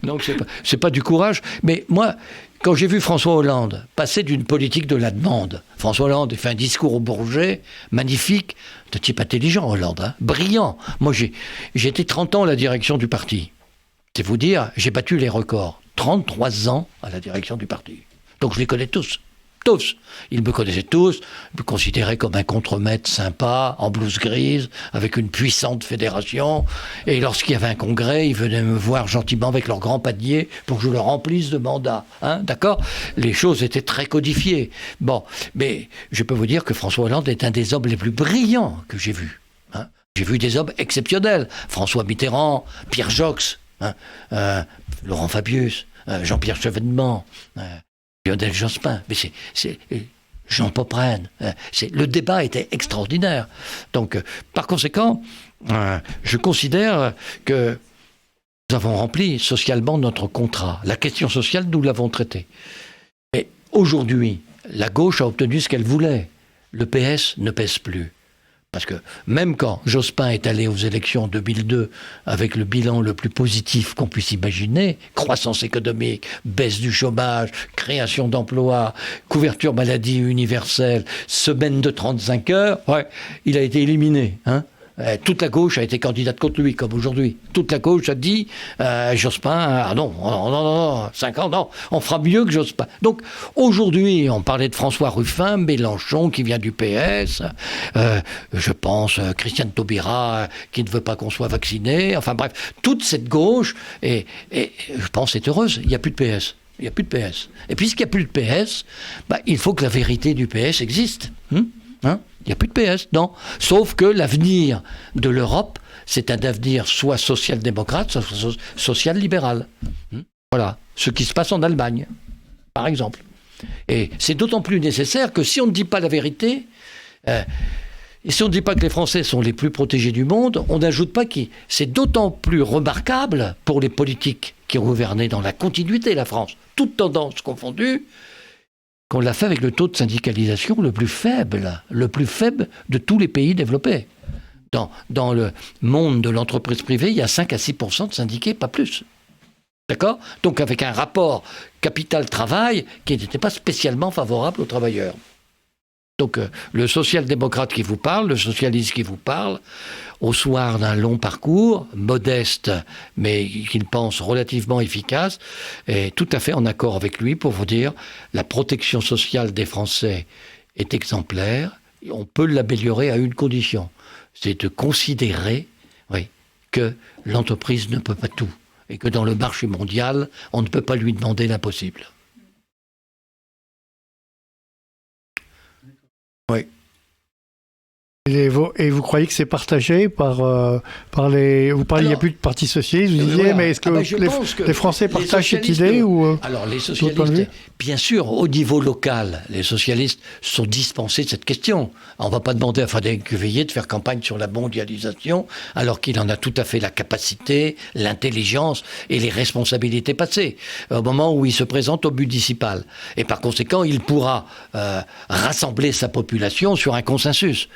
Donc, c'est pas du courage. Mais moi, quand j'ai vu François Hollande passer d'une politique de la demande, François Hollande a fait un discours au Bourget, magnifique, de type intelligent, Hollande, brillant. Moi, j'ai été 30 ans à la direction du parti. C'est vous dire, j'ai battu les records. 33 ans à la direction du parti. Donc je les connais tous. Tous. Ils me connaissaient tous, me considéraient comme un contremaître sympa, en blouse grise, avec une puissante fédération. Et lorsqu'il y avait un congrès, ils venaient me voir gentiment avec leur grand panier pour que je leur remplisse de mandat. D'accord? Les choses étaient très codifiées. Bon, mais je peux vous dire que François Hollande est un des hommes les plus brillants que j'ai vus. J'ai vu des hommes exceptionnels. François Mitterrand, Pierre Joxe, Laurent Fabius, Jean-Pierre Chevènement, Lionel Jospin, mais c'est Jean Popren. Le débat était extraordinaire. Donc, par conséquent, je considère que nous avons rempli socialement notre contrat. La question sociale, nous l'avons traitée. Mais aujourd'hui, la gauche a obtenu ce qu'elle voulait. Le PS ne pèse plus. Parce que même quand Jospin est allé aux élections en 2002 avec le bilan le plus positif qu'on puisse imaginer, croissance économique, baisse du chômage, création d'emplois, couverture maladie universelle, semaine de 35 heures, il a été éliminé. Toute la gauche a été candidate contre lui, comme aujourd'hui. Toute la gauche a dit Jospin, non, 5 ans, non, on fera mieux que Jospin. Donc aujourd'hui, on parlait de François Ruffin, Mélenchon qui vient du PS, je pense Christiane Taubira qui ne veut pas qu'on soit vacciné, enfin bref, toute cette gauche, et je pense, est heureuse. Il n'y a plus de PS. Il n'y a plus de PS. Et puisqu'il n'y a plus de PS, il faut que la vérité du PS existe. Il n'y a plus de PS, non. Sauf que l'avenir de l'Europe, c'est un avenir soit social-démocrate, soit social-libéral. Voilà. Ce qui se passe en Allemagne, par exemple. Et c'est d'autant plus nécessaire que si on ne dit pas la vérité, et si on ne dit pas que les Français sont les plus protégés du monde, on n'ajoute pas que c'est d'autant plus remarquable pour les politiques qui ont gouverné dans la continuité la France, toutes tendances confondues, qu'on l'a fait avec le taux de syndicalisation le plus faible de tous les pays développés. Dans le monde de l'entreprise privée, il y a 5 à 6% de syndiqués, pas plus. D'accord ? Donc avec un rapport capital-travail qui n'était pas spécialement favorable aux travailleurs. Donc le social-démocrate qui vous parle, le socialiste qui vous parle, au soir d'un long parcours, modeste, mais qu'il pense relativement efficace, est tout à fait en accord avec lui pour vous dire la protection sociale des Français est exemplaire. On peut l'améliorer à une condition, c'est de considérer que l'entreprise ne peut pas tout et que dans le marché mondial, on ne peut pas lui demander l'impossible. Oui. Et vous croyez que c'est partagé par les... Vous parliez, il n'y a plus de parti socialiste, vous disiez, mais est-ce que les Français partagent cette idée ou Alors, les socialistes, bien sûr, au niveau local, les socialistes sont dispensés de cette question. On ne va pas demander à Frédéric Cuvillier de faire campagne sur la mondialisation, alors qu'il en a tout à fait la capacité, l'intelligence et les responsabilités passées, au moment où il se présente au municipal. Et par conséquent, il pourra rassembler sa population sur un consensus.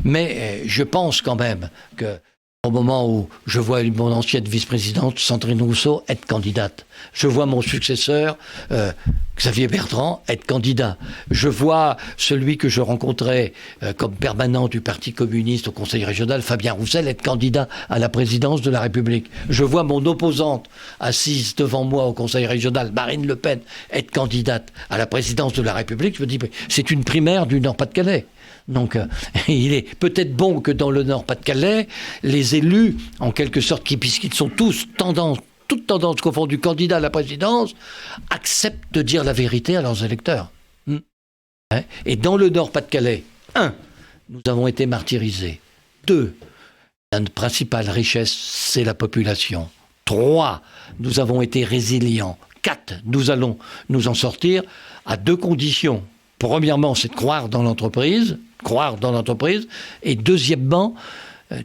Mais je pense quand même qu'au moment où je vois mon ancienne vice-présidente, Sandrine Rousseau, être candidate, je vois mon successeur, Xavier Bertrand, être candidat, je vois celui que je rencontrais comme permanent du Parti communiste au Conseil régional, Fabien Roussel, être candidat à la présidence de la République. Je vois mon opposante assise devant moi au Conseil régional, Marine Le Pen, être candidate à la présidence de la République. Je me dis, c'est une primaire du Nord-Pas-de-Calais. Donc, il est peut-être bon que dans le Nord-Pas-de-Calais, les élus, en quelque sorte, puisqu'ils sont tous toutes tendances confondues, candidats à la présidence, acceptent de dire la vérité à leurs électeurs. Et dans le Nord-Pas-de-Calais, 1, nous avons été martyrisés. 2, notre principale richesse, c'est la population. 3, nous avons été résilients. 4, nous allons nous en sortir à 2 conditions. Premièrement, c'est de croire dans l'entreprise, et deuxièmement,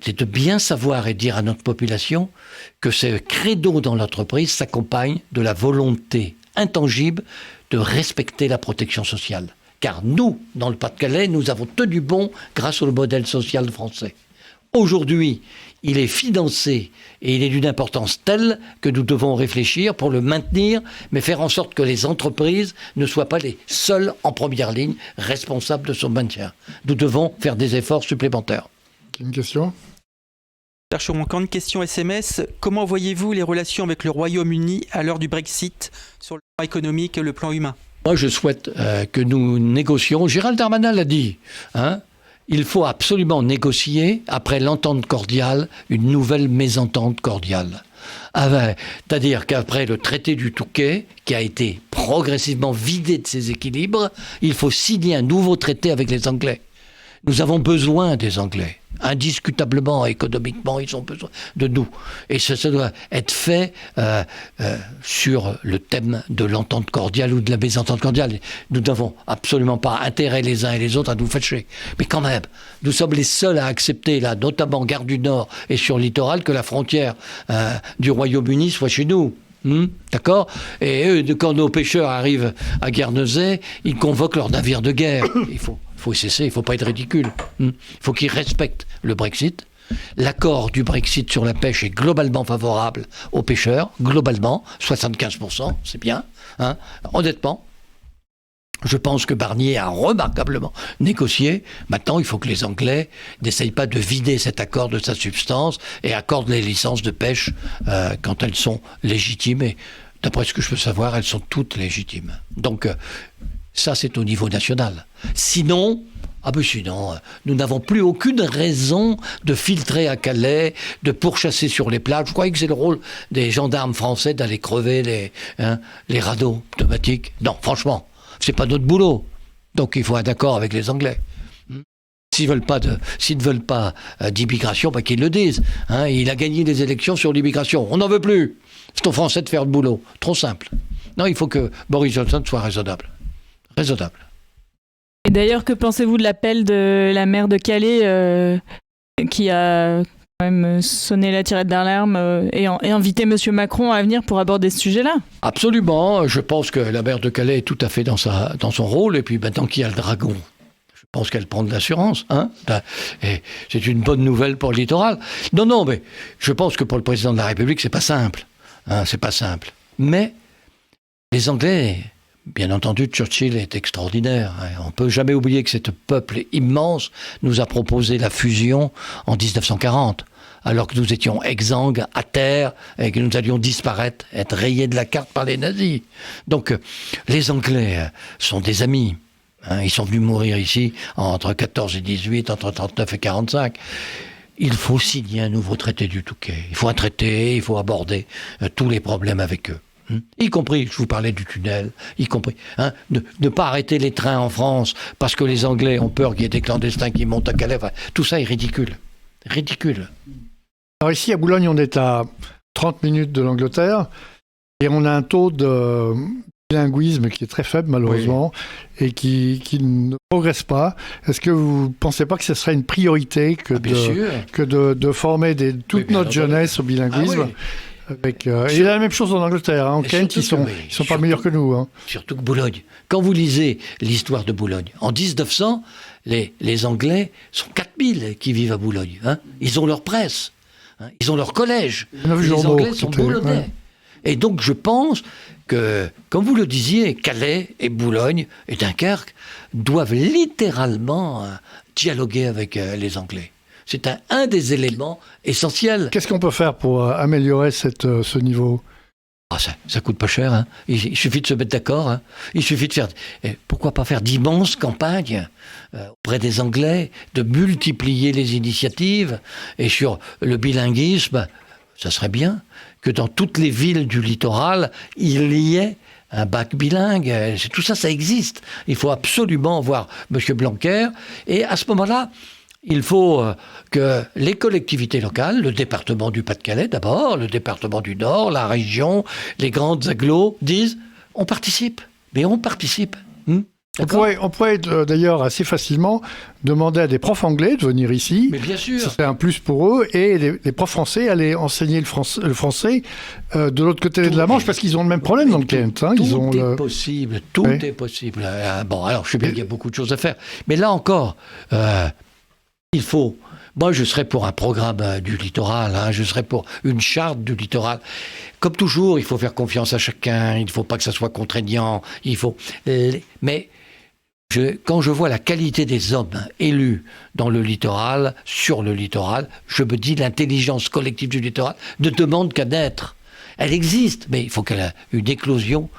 c'est de bien savoir et dire à notre population que ce credo dans l'entreprise s'accompagne de la volonté intangible de respecter la protection sociale. Car nous, dans le Pas-de-Calais, nous avons tenu bon grâce au modèle social français. Aujourd'hui, il est financé et il est d'une importance telle que nous devons réfléchir pour le maintenir, mais faire en sorte que les entreprises ne soient pas les seules en première ligne responsables de son maintien. Nous devons faire des efforts supplémentaires. Une question ? Percheron, encore une question SMS. Comment voyez-vous les relations avec le Royaume-Uni à l'heure du Brexit sur le plan économique et le plan humain ? Moi, je souhaite que nous négocions. Gérald Darmanin l'a dit, il faut absolument négocier, après l'entente cordiale, une nouvelle mésentente cordiale. C'est-à-dire qu'après le traité du Touquet, qui a été progressivement vidé de ses équilibres, il faut signer un nouveau traité avec les Anglais. Nous avons besoin des Anglais. Indiscutablement, économiquement, ils ont besoin de nous. Et ça doit être fait sur le thème de l'entente cordiale ou de la mésentente cordiale. Nous n'avons absolument pas intérêt les uns et les autres à nous fâcher. Mais quand même, nous sommes les seuls à accepter, là, notamment Gare du Nord et sur le littoral, que la frontière du Royaume-Uni soit chez nous. D'accord ? Et eux, quand nos pêcheurs arrivent à Guernesey, ils convoquent leurs navires de guerre. Il faut cesser, il ne faut pas être ridicule. Il faut qu'ils respectent le Brexit. L'accord du Brexit sur la pêche est globalement favorable aux pêcheurs, globalement, 75%, c'est bien. Honnêtement, je pense que Barnier a remarquablement négocié. Maintenant, il faut que les Anglais n'essayent pas de vider cet accord de sa substance et accordent les licences de pêche quand elles sont légitimes. Et d'après ce que je peux savoir, elles sont toutes légitimes. Donc, ça, c'est au niveau national. Sinon, Ah ben sinon, nous n'avons plus aucune raison de filtrer à Calais, de pourchasser sur les plages. Je croyais que c'est le rôle des gendarmes français d'aller crever les radeaux pneumatiques. Non, franchement, c'est pas notre boulot. Donc il faut être d'accord avec les Anglais. S'ils ne veulent pas d'immigration, bah, qu'ils le disent. Hein, il a gagné les élections sur l'immigration. On n'en veut plus. C'est aux Français de faire le boulot. Trop simple. Non, il faut que Boris Johnson soit raisonnable. Raisonnable. Et d'ailleurs, que pensez-vous de l'appel de la maire de Calais qui a quand même sonné la tirette d'alarme et invité M. Macron à venir pour aborder ce sujet-là? Absolument. Je pense que la maire de Calais est tout à fait dans son rôle. Et puis maintenant qu'il y a le dragon, je pense qu'elle prend de l'assurance. Hein, et c'est une bonne nouvelle pour le littoral. Non, mais je pense que pour le président de la République, c'est pas simple. Hein, c'est pas simple. Mais les Anglais... Bien entendu, Churchill est extraordinaire. On ne peut jamais oublier que ce peuple immense nous a proposé la fusion en 1940, alors que nous étions exsangues, à terre, et que nous allions disparaître, être rayés de la carte par les nazis. Donc, les Anglais sont des amis. Ils sont venus mourir ici entre 14 et 18, entre 39 et 45. Il faut signer un nouveau traité du Touquet. Il faut un traité, il faut aborder tous les problèmes avec eux. Y compris, je vous parlais du tunnel, y compris, ne pas arrêter les trains en France parce que les Anglais ont peur qu'il y ait des clandestins qui montent à Calais. Enfin, tout ça est ridicule. Ridicule. Alors ici, à Boulogne, on est à 30 minutes de l'Angleterre et on a un taux de bilinguisme qui est très faible, malheureusement, et qui ne progresse pas. Est-ce que vous ne pensez pas que ce serait une priorité que de former toute notre jeunesse au bilinguisme? Il y a la même chose en Angleterre. En Kent, ils sont pas meilleurs que nous. Hein. Surtout que Boulogne. Quand vous lisez l'histoire de Boulogne, en 1900, les Anglais sont 4000 qui vivent à Boulogne. Hein. Ils ont leur presse. Hein. Ils ont leur collège. Les Anglais sont boulonnais. Ouais. Et donc, je pense que, comme vous le disiez, Calais et Boulogne et Dunkerque doivent littéralement dialoguer avec les Anglais. C'est un des éléments essentiels. Qu'est-ce qu'on peut faire pour améliorer ce niveau? Ça coûte pas cher. Hein. Il suffit de se mettre d'accord. Hein. Il suffit de faire... pourquoi pas faire d'immenses campagnes auprès des Anglais, de multiplier les initiatives. Et sur le bilinguisme, ça serait bien que dans toutes les villes du littoral, il y ait un bac bilingue. Tout ça, ça existe. Il faut absolument voir M. Blanquer. Et à ce moment-là, il faut que les collectivités locales, le département du Pas-de-Calais d'abord, le département du Nord, la région, les grandes agglos, disent « on participe ». Mais on participe. On pourrait d'ailleurs assez facilement demander à des profs anglais de venir ici. Mais bien sûr. C'est un plus pour eux. Et les profs français allaient enseigner le français de l'autre côté de la Manche parce qu'ils ont le même problème dans le Kent. Hein. Tout est possible. Tout est possible. Bon, alors je sais bien qu'il y a beaucoup de choses à faire. Mais là encore... il faut... Moi, je serais pour un programme du littoral, je serais pour une charte du littoral. Comme toujours, il faut faire confiance à chacun, il ne faut pas que ça soit contraignant, mais quand je vois la qualité des hommes élus dans le littoral, sur le littoral, je me dis l'intelligence collective du littoral ne demande qu'à naître. Elle existe, mais il faut qu'elle ait une éclosion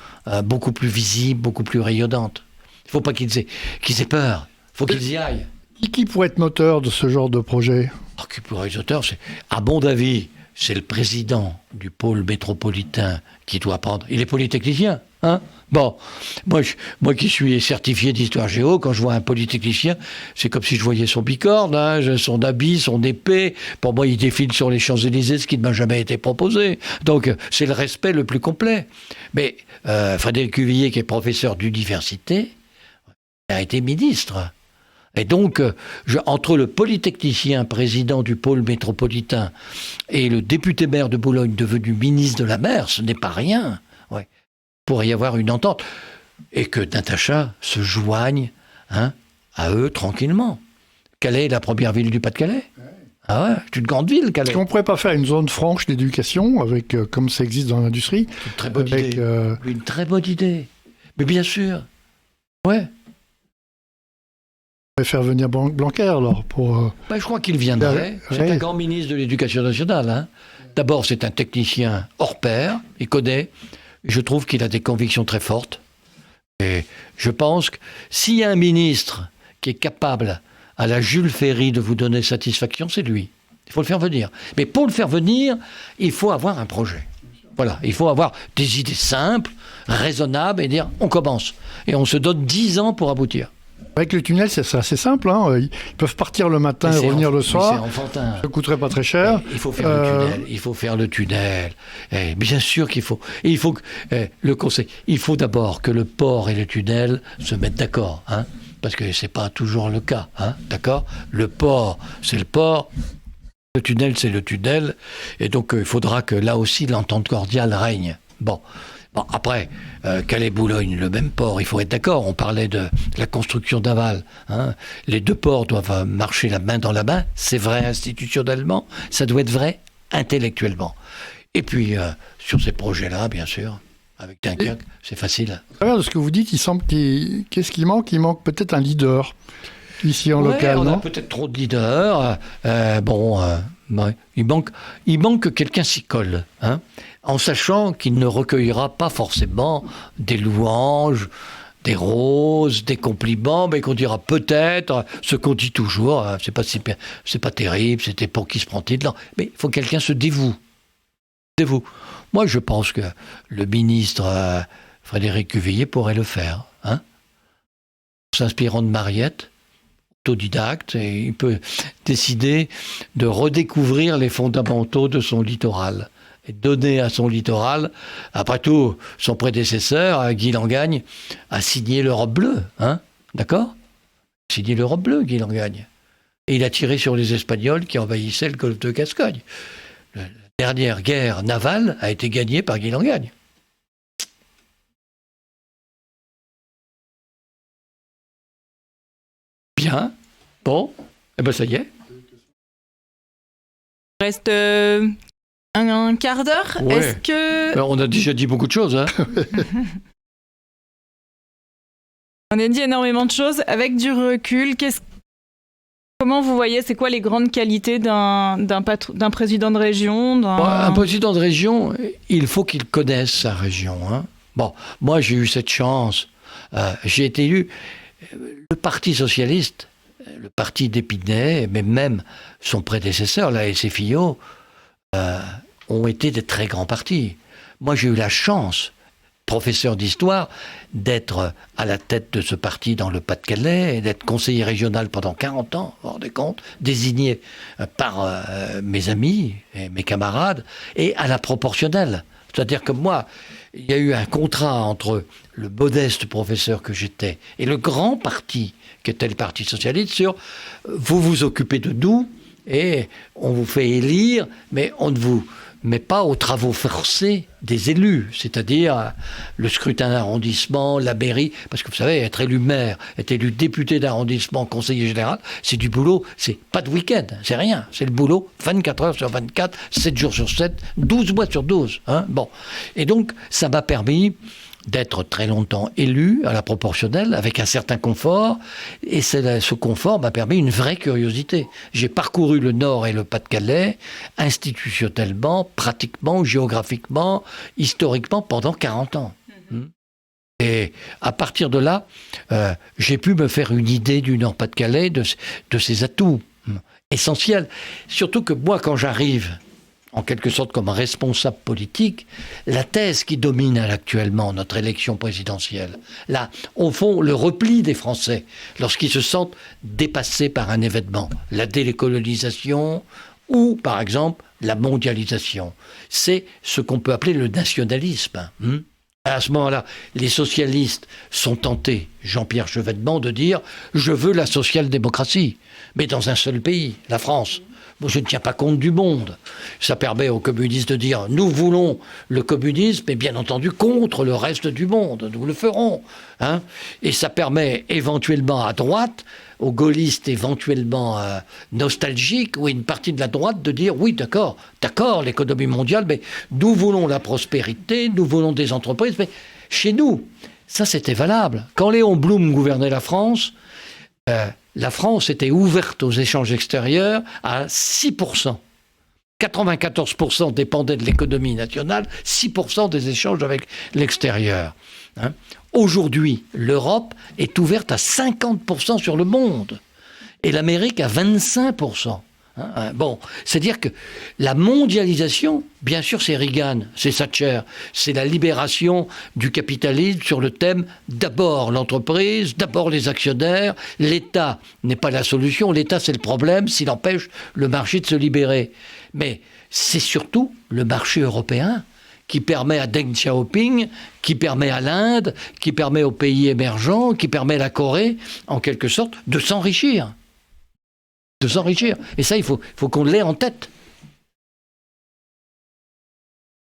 beaucoup plus visible, beaucoup plus rayonnante. Il ne faut pas qu'ils aient peur, il faut qu'ils y aillent. Qui pourrait être moteur de ce genre de projet? Qui pourrait être moteur, à mon avis, c'est le président du pôle métropolitain qui doit prendre. Il est polytechnicien, hein? Bon, moi qui suis certifié d'histoire géo, quand je vois un polytechnicien, c'est comme si je voyais son bicorne, son habit, son épée. Pour moi, il défile sur les Champs-Élysées, ce qui ne m'a jamais été proposé. Donc, c'est le respect le plus complet. Mais Frédéric Cuvillier, qui est professeur d'université, a été ministre. Et donc, entre le polytechnicien président du pôle métropolitain et le député maire de Boulogne devenu ministre de la mer, ce n'est pas rien. Ouais. Il pourrait y avoir une entente. Et que Natacha se joigne à eux tranquillement. Calais est la première ville du Pas-de-Calais. Ah ouais, c'est une grande ville, Calais. Est-ce qu'on ne pourrait pas faire une zone franche d'éducation, comme ça existe dans l'industrie? C'est une très bonne idée. Une très bonne idée. Mais bien sûr. Ouais. Faire venir Blanquer, alors, pour... je crois qu'il viendrait. C'est un grand ministre de l'Éducation nationale. D'abord, c'est un technicien hors pair, il connaît. Je trouve qu'il a des convictions très fortes. Et je pense que s'il y a un ministre qui est capable à la Jules Ferry de vous donner satisfaction, c'est lui. Il faut le faire venir. Mais pour le faire venir, il faut avoir un projet. Voilà, il faut avoir des idées simples, raisonnables, et dire on commence. Et on se donne 10 ans pour aboutir. Avec le tunnel, c'est assez simple. Hein. Ils peuvent partir le matin et revenir le soir. C'est enfantin. Ça ne coûterait pas très cher. Il faut faire le tunnel. Il faut faire le tunnel. Bien sûr qu'il faut. Et il faut le conseil. Il faut d'abord que le port et le tunnel se mettent d'accord. Hein, parce que ce n'est pas toujours le cas. Hein, d'accord ? Le port, c'est le port. Le tunnel, c'est le tunnel. Et donc, il faudra que là aussi, l'entente cordiale règne. Bon, après, Calais-Boulogne, le même port, il faut être d'accord. On parlait de la construction d'aval. Hein. Les deux ports doivent marcher la main dans la main. C'est vrai institutionnellement. Ça doit être vrai intellectuellement. Et puis, sur ces projets-là, bien sûr, avec Dunkerque, c'est facile. À travers de ce que vous dites, il semble qu'est-ce qu'il manque ? Il manque peut-être un leader. Ici en local, on a non ? peut-être trop de leaders. Il manque que quelqu'un s'y colle, hein, en sachant qu'il ne recueillera pas forcément des louanges, des roses, des compliments, mais qu'on dira peut-être ce qu'on dit toujours. C'est pas terrible, c'était pour qui se prend-il ? Non, mais il faut que quelqu'un se dévoue. Moi, je pense que le ministre Frédéric Cuvillier pourrait le faire, hein, en s'inspirant de Mariette. Autodidacte, et il peut décider de redécouvrir les fondamentaux de son littoral et donner à son littoral. Après tout, son prédécesseur, Guy Langagne, a signé l'Europe bleue, hein, d'accord ? Signé l'Europe bleue, Guy Langagne. Et il a tiré sur les Espagnols qui envahissaient le golfe de Gascogne. La dernière guerre navale a été gagnée par Guy Langagne. Bien. Bon, eh ben ça y est. Il reste un quart d'heure. Ouais. Est-ce que... On a déjà dit beaucoup de choses. Hein. On a dit énormément de choses. Avec du recul, comment vous voyez, c'est quoi les grandes qualités d'un président de région Un président de région, il faut qu'il connaisse sa région. Hein. Bon, moi j'ai eu cette chance. J'ai été élu. Le Parti socialiste, le parti d'Épinay, mais même son prédécesseur, la SFIO, ont été des très grands partis. Moi, j'ai eu la chance, professeur d'histoire, d'être à la tête de ce parti dans le Pas-de-Calais et d'être conseiller régional pendant 40 ans, vous vous rendez compte, désigné par mes amis et mes camarades, et à la proportionnelle. C'est-à-dire que moi, il y a eu un contrat entre le modeste professeur que j'étais et le grand parti, qui était le Parti socialiste, sur vous vous occupez de nous et on vous fait élire, mais on ne vous met pas aux travaux forcés des élus, c'est-à-dire le scrutin d'arrondissement, la mairie, parce que vous savez, être élu maire, être élu député d'arrondissement, conseiller général, c'est du boulot, c'est pas de week-end, c'est rien, c'est le boulot 24 heures sur 24, 7 jours sur 7, 12 mois sur 12. Hein, bon. Et donc, ça m'a permis d'être très longtemps élu à la proportionnelle avec un certain confort, et ce confort m'a permis une vraie curiosité. J'ai parcouru le Nord et le Pas-de-Calais institutionnellement, pratiquement, géographiquement, historiquement pendant 40 ans. Et à partir de là, j'ai pu me faire une idée du Nord-Pas-de-Calais, de ses atouts essentiels. Surtout que moi, quand j'arrive en quelque sorte comme responsable politique, la thèse qui domine actuellement notre élection présidentielle, là, au fond, le repli des Français, lorsqu'ils se sentent dépassés par un événement, la décolonisation ou, par exemple, la mondialisation, c'est ce qu'on peut appeler le nationalisme. À ce moment-là, les socialistes sont tentés, Jean-Pierre Chevènement, de dire « je veux la social-démocratie », mais dans un seul pays, la France. Bon, je ne tiens pas compte du monde. Ça permet aux communistes de dire « nous voulons le communisme, mais bien entendu contre le reste du monde, nous le ferons hein ». Et ça permet éventuellement à droite, aux gaullistes éventuellement nostalgiques, ou une partie de la droite de dire « oui, d'accord, l'économie mondiale, mais nous voulons la prospérité, nous voulons des entreprises, mais chez nous, ça c'était valable. » Quand Léon Blum gouvernait la France était ouverte aux échanges extérieurs à 6%. 94% dépendaient de l'économie nationale, 6% des échanges avec l'extérieur. Hein. Aujourd'hui, l'Europe est ouverte à 50% sur le monde et l'Amérique à 25%. Hein. Bon, c'est-à-dire que la mondialisation, bien sûr, c'est Reagan, c'est Thatcher, c'est la libération du capitalisme sur le thème d'abord l'entreprise, d'abord les actionnaires. L'État n'est pas la solution, l'État c'est le problème s'il empêche le marché de se libérer. Mais c'est surtout le marché européen qui permet à Deng Xiaoping, qui permet à l'Inde, qui permet aux pays émergents, qui permet à la Corée, en quelque sorte, de s'enrichir. De s'enrichir. Et ça, il faut qu'on l'ait en tête.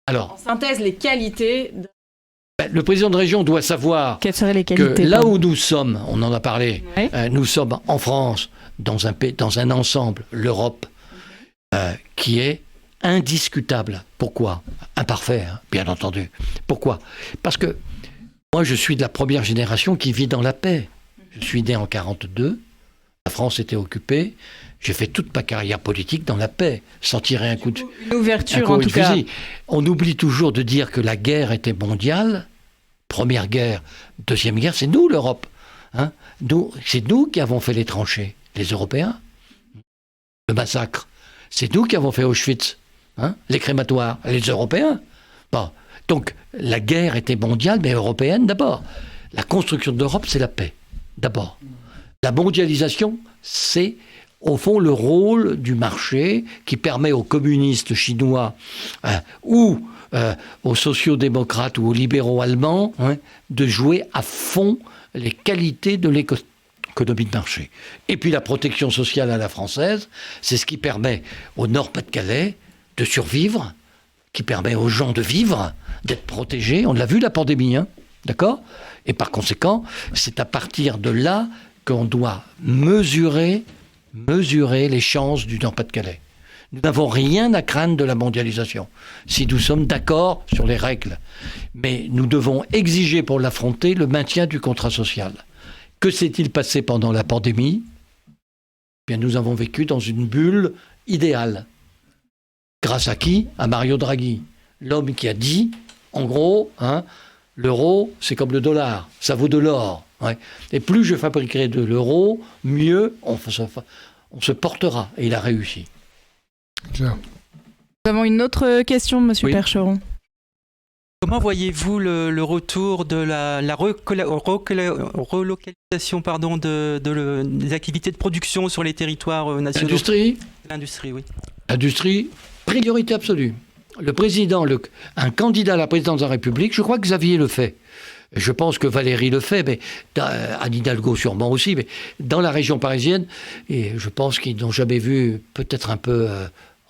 Alors, en synthèse, les qualités... Le président de région doit savoir Quelles seraient les qualités, que là où nous sommes, on en a parlé, ouais. Nous sommes en France, dans un ensemble, l'Europe, qui est indiscutable. Pourquoi? Imparfait, hein, bien entendu. Pourquoi? Parce que moi, je suis de la première génération qui vit dans la paix. Je suis né en 1942, la France était occupée, j'ai fait toute ma carrière politique dans la paix, sans tirer un coup de... Une ouverture, en tout cas. On oublie toujours de dire que la guerre était mondiale, première guerre, deuxième guerre, c'est nous l'Europe. Hein, c'est nous qui avons fait les tranchées, les Européens. Le massacre, c'est nous qui avons fait Auschwitz. Hein, les crématoires, les Européens. Bon, donc la guerre était mondiale, mais européenne d'abord. La construction de l'Europe, c'est la paix, d'abord. La mondialisation, c'est au fond le rôle du marché qui permet aux communistes chinois ou aux sociodémocrates ou aux libéraux allemands de jouer à fond les qualités de l'économie de marché. Et puis la protection sociale à la française, c'est ce qui permet au Nord-Pas-de-Calais de survivre, qui permet aux gens de vivre, d'être protégés. On l'a vu, la pandémie, hein, d'accord? Et par conséquent, c'est à partir de là qu'on doit mesurer les chances du Nord-Pas-de-Calais. Nous n'avons rien à craindre de la mondialisation, si nous sommes d'accord sur les règles. Mais nous devons exiger pour l'affronter le maintien du contrat social. Que s'est-il passé pendant la pandémie? Bien, nous avons vécu dans une bulle idéale. Grâce à qui? À Mario Draghi, l'homme qui a dit, en gros, hein, l'euro, c'est comme le dollar, ça vaut de l'or. Ouais. Et plus je fabriquerai de l'euro, mieux on se portera. Et il a réussi. Nous avons une autre question, Monsieur Percheron. Comment voyez-vous le retour de la relocalisation des activités de production sur les territoires nationaux? L'industrie, oui. L'industrie, priorité absolue. Le président, un candidat à la présidence de la République, je crois que Xavier le fait. Je pense que Valérie le fait, mais Anne Hidalgo sûrement aussi, mais dans la région parisienne, et je pense qu'ils n'ont jamais vu, peut-être un peu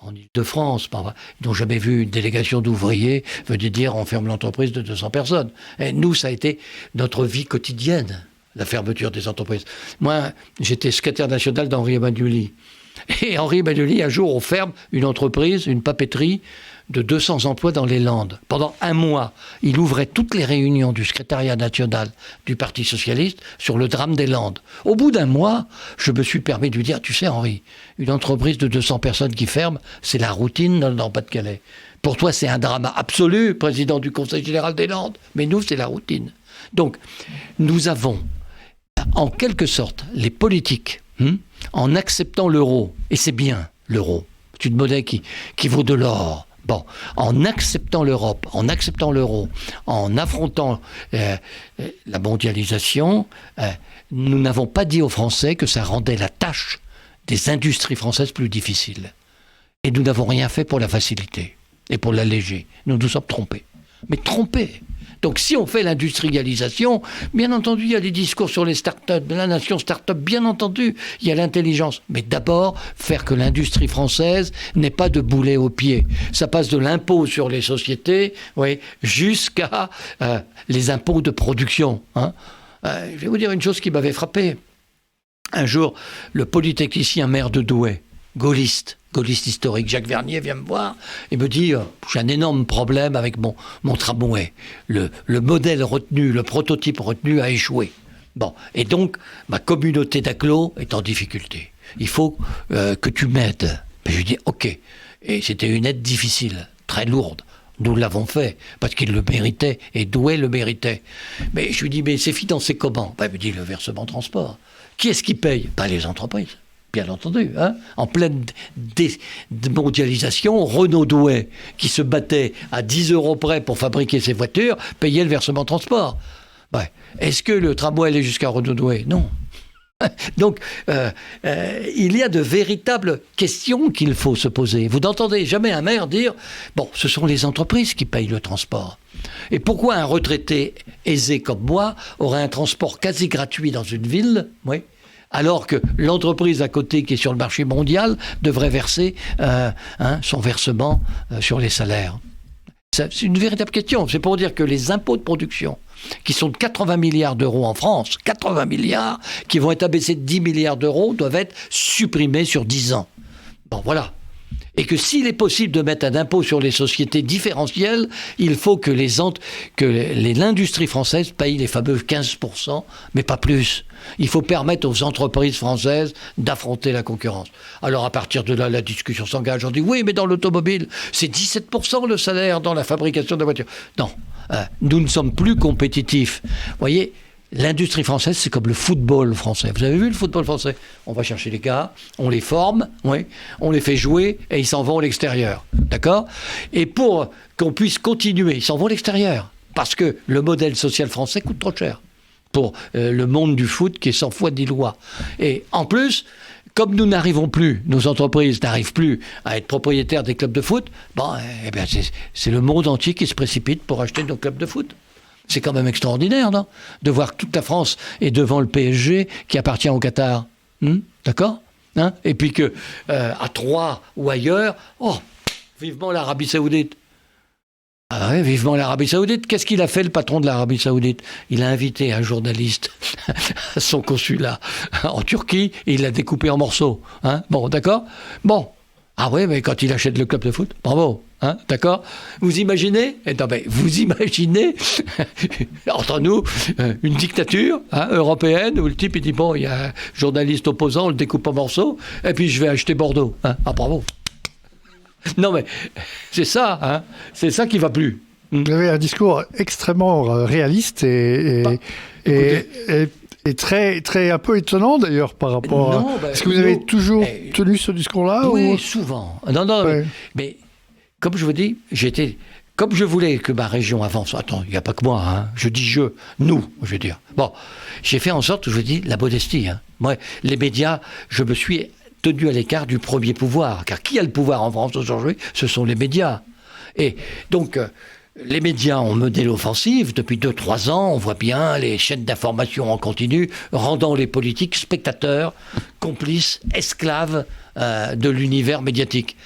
en Ile-de-France, ils n'ont jamais vu une délégation d'ouvriers venir dire on ferme l'entreprise de 200 personnes. Et nous, ça a été notre vie quotidienne, la fermeture des entreprises. Moi, j'étais secrétaire national d'Henri Emmanuelli. Et Henri Emmanuelli, un jour, on ferme une entreprise, une papeterie de 200 emplois dans les Landes. Pendant un mois, il ouvrait toutes les réunions du secrétariat national du Parti socialiste sur le drame des Landes. Au bout d'un mois, je me suis permis de lui dire, tu sais Henri, une entreprise de 200 personnes qui ferme, c'est la routine dans le Pas-de-Calais. Pour toi, c'est un drame absolu, président du Conseil général des Landes. Mais nous, c'est la routine. Donc, nous avons, en quelque sorte, les politiques, en acceptant l'euro, et c'est bien l'euro, c'est une monnaie qui vaut de l'or. Bon, en acceptant l'Europe, en acceptant l'euro, en affrontant la mondialisation, nous n'avons pas dit aux Français que ça rendait la tâche des industries françaises plus difficile. Et nous n'avons rien fait pour la faciliter et pour l'alléger. Nous nous sommes trompés. Mais trompés. Donc si on fait l'industrialisation, bien entendu, il y a des discours sur les start-up, la nation start-up, bien entendu, il y a l'intelligence. Mais d'abord, faire que l'industrie française n'ait pas de boulet au pied. Ça passe de l'impôt sur les sociétés jusqu'à les impôts de production. Hein. Je vais vous dire une chose qui m'avait frappé. Un jour, le polytechnicien maire de Douai, gaulliste historique, Jacques Vernier vient me voir et me dit j'ai un énorme problème avec mon tramway. Le modèle retenu, le prototype retenu a échoué. Bon, et donc ma communauté d'agglos est en difficulté. Il faut que tu m'aides. Je lui dis ok. Et c'était une aide difficile, très lourde. Nous l'avons fait, parce qu'il le méritait, et Douai le méritait. Mais je lui dis, mais c'est financé comment? Il me dit, le versement transport. Qui est-ce qui paye? Pas les entreprises, bien entendu. Hein, en pleine démondialisation, Renaud Douai, qui se battait à 10 € près pour fabriquer ses voitures, payait le versement transport. Est-ce que le tramway allait jusqu'à Renaud Douai? Non. Donc, il y a de véritables questions qu'il faut se poser. Vous n'entendez jamais un maire dire « Bon, ce sont les entreprises qui payent le transport. » Et pourquoi un retraité aisé comme moi aurait un transport quasi gratuit dans une ville, alors que l'entreprise à côté qui est sur le marché mondial devrait verser son versement sur les salaires? C'est une véritable question. C'est pour dire que les impôts de production, qui sont de 80 milliards d'euros en France, 80 milliards, qui vont être abaissés de 10 milliards d'euros, doivent être supprimés sur 10 ans. Bon, voilà. Et que s'il est possible de mettre un impôt sur les sociétés différentielles, il faut que l'industrie française paye les fameux 15%, mais pas plus. Il faut permettre aux entreprises françaises d'affronter la concurrence. Alors à partir de là, la discussion s'engage. On dit oui, mais dans l'automobile, c'est 17% le salaire dans la fabrication de voitures. Non, nous ne sommes plus compétitifs. Vous voyez, l'industrie française, c'est comme le football français. Vous avez vu le football français? On va chercher les gars, on les forme, on les fait jouer et ils s'en vont à l'extérieur. D'accord? Et pour qu'on puisse continuer, ils s'en vont à l'extérieur. Parce que le modèle social français coûte trop cher pour le monde du foot qui est 100 fois d'Illois. Et en plus, comme nous n'arrivons plus, nos entreprises n'arrivent plus à être propriétaires des clubs de foot, c'est le monde entier qui se précipite pour acheter nos clubs de foot. C'est quand même extraordinaire, non? De voir que toute la France est devant le PSG qui appartient au Qatar. D'accord? Et puis que à Troyes ou ailleurs, vivement l'Arabie Saoudite. Ah ouais, vivement l'Arabie Saoudite. Qu'est-ce qu'il a fait, le patron de l'Arabie Saoudite? Il a invité un journaliste à son consulat en Turquie et il l'a découpé en morceaux. Bon, d'accord? Bon. Ah ouais, mais quand il achète le club de foot, bravo. D'accord? Vous imaginez? Vous imaginez, entre nous, une dictature européenne où le type il dit bon, il y a un journaliste opposant, on le découpe en morceaux, et puis je vais acheter Bordeaux. Ah bravo. Non mais c'est ça, c'est ça qui va plus. Vous avez un discours extrêmement réaliste et très, très un peu étonnant d'ailleurs par rapport à... Est-ce que vous avez toujours tenu ce discours-là? Oui, souvent. Non, mais comme je vous dis, comme je voulais que ma région avance. Attends, il n'y a pas que moi, je dis nous, je veux dire. Bon, j'ai fait en sorte, je vous dis, la modestie. Moi, les médias, je me suis tenu à l'écart du premier pouvoir. Car qui a le pouvoir en France aujourd'hui? Ce sont les médias. Et donc... les médias ont mené l'offensive. Depuis 2-3 ans, on voit bien les chaînes d'information en continu rendant les politiques spectateurs, complices, esclaves de l'univers médiatique.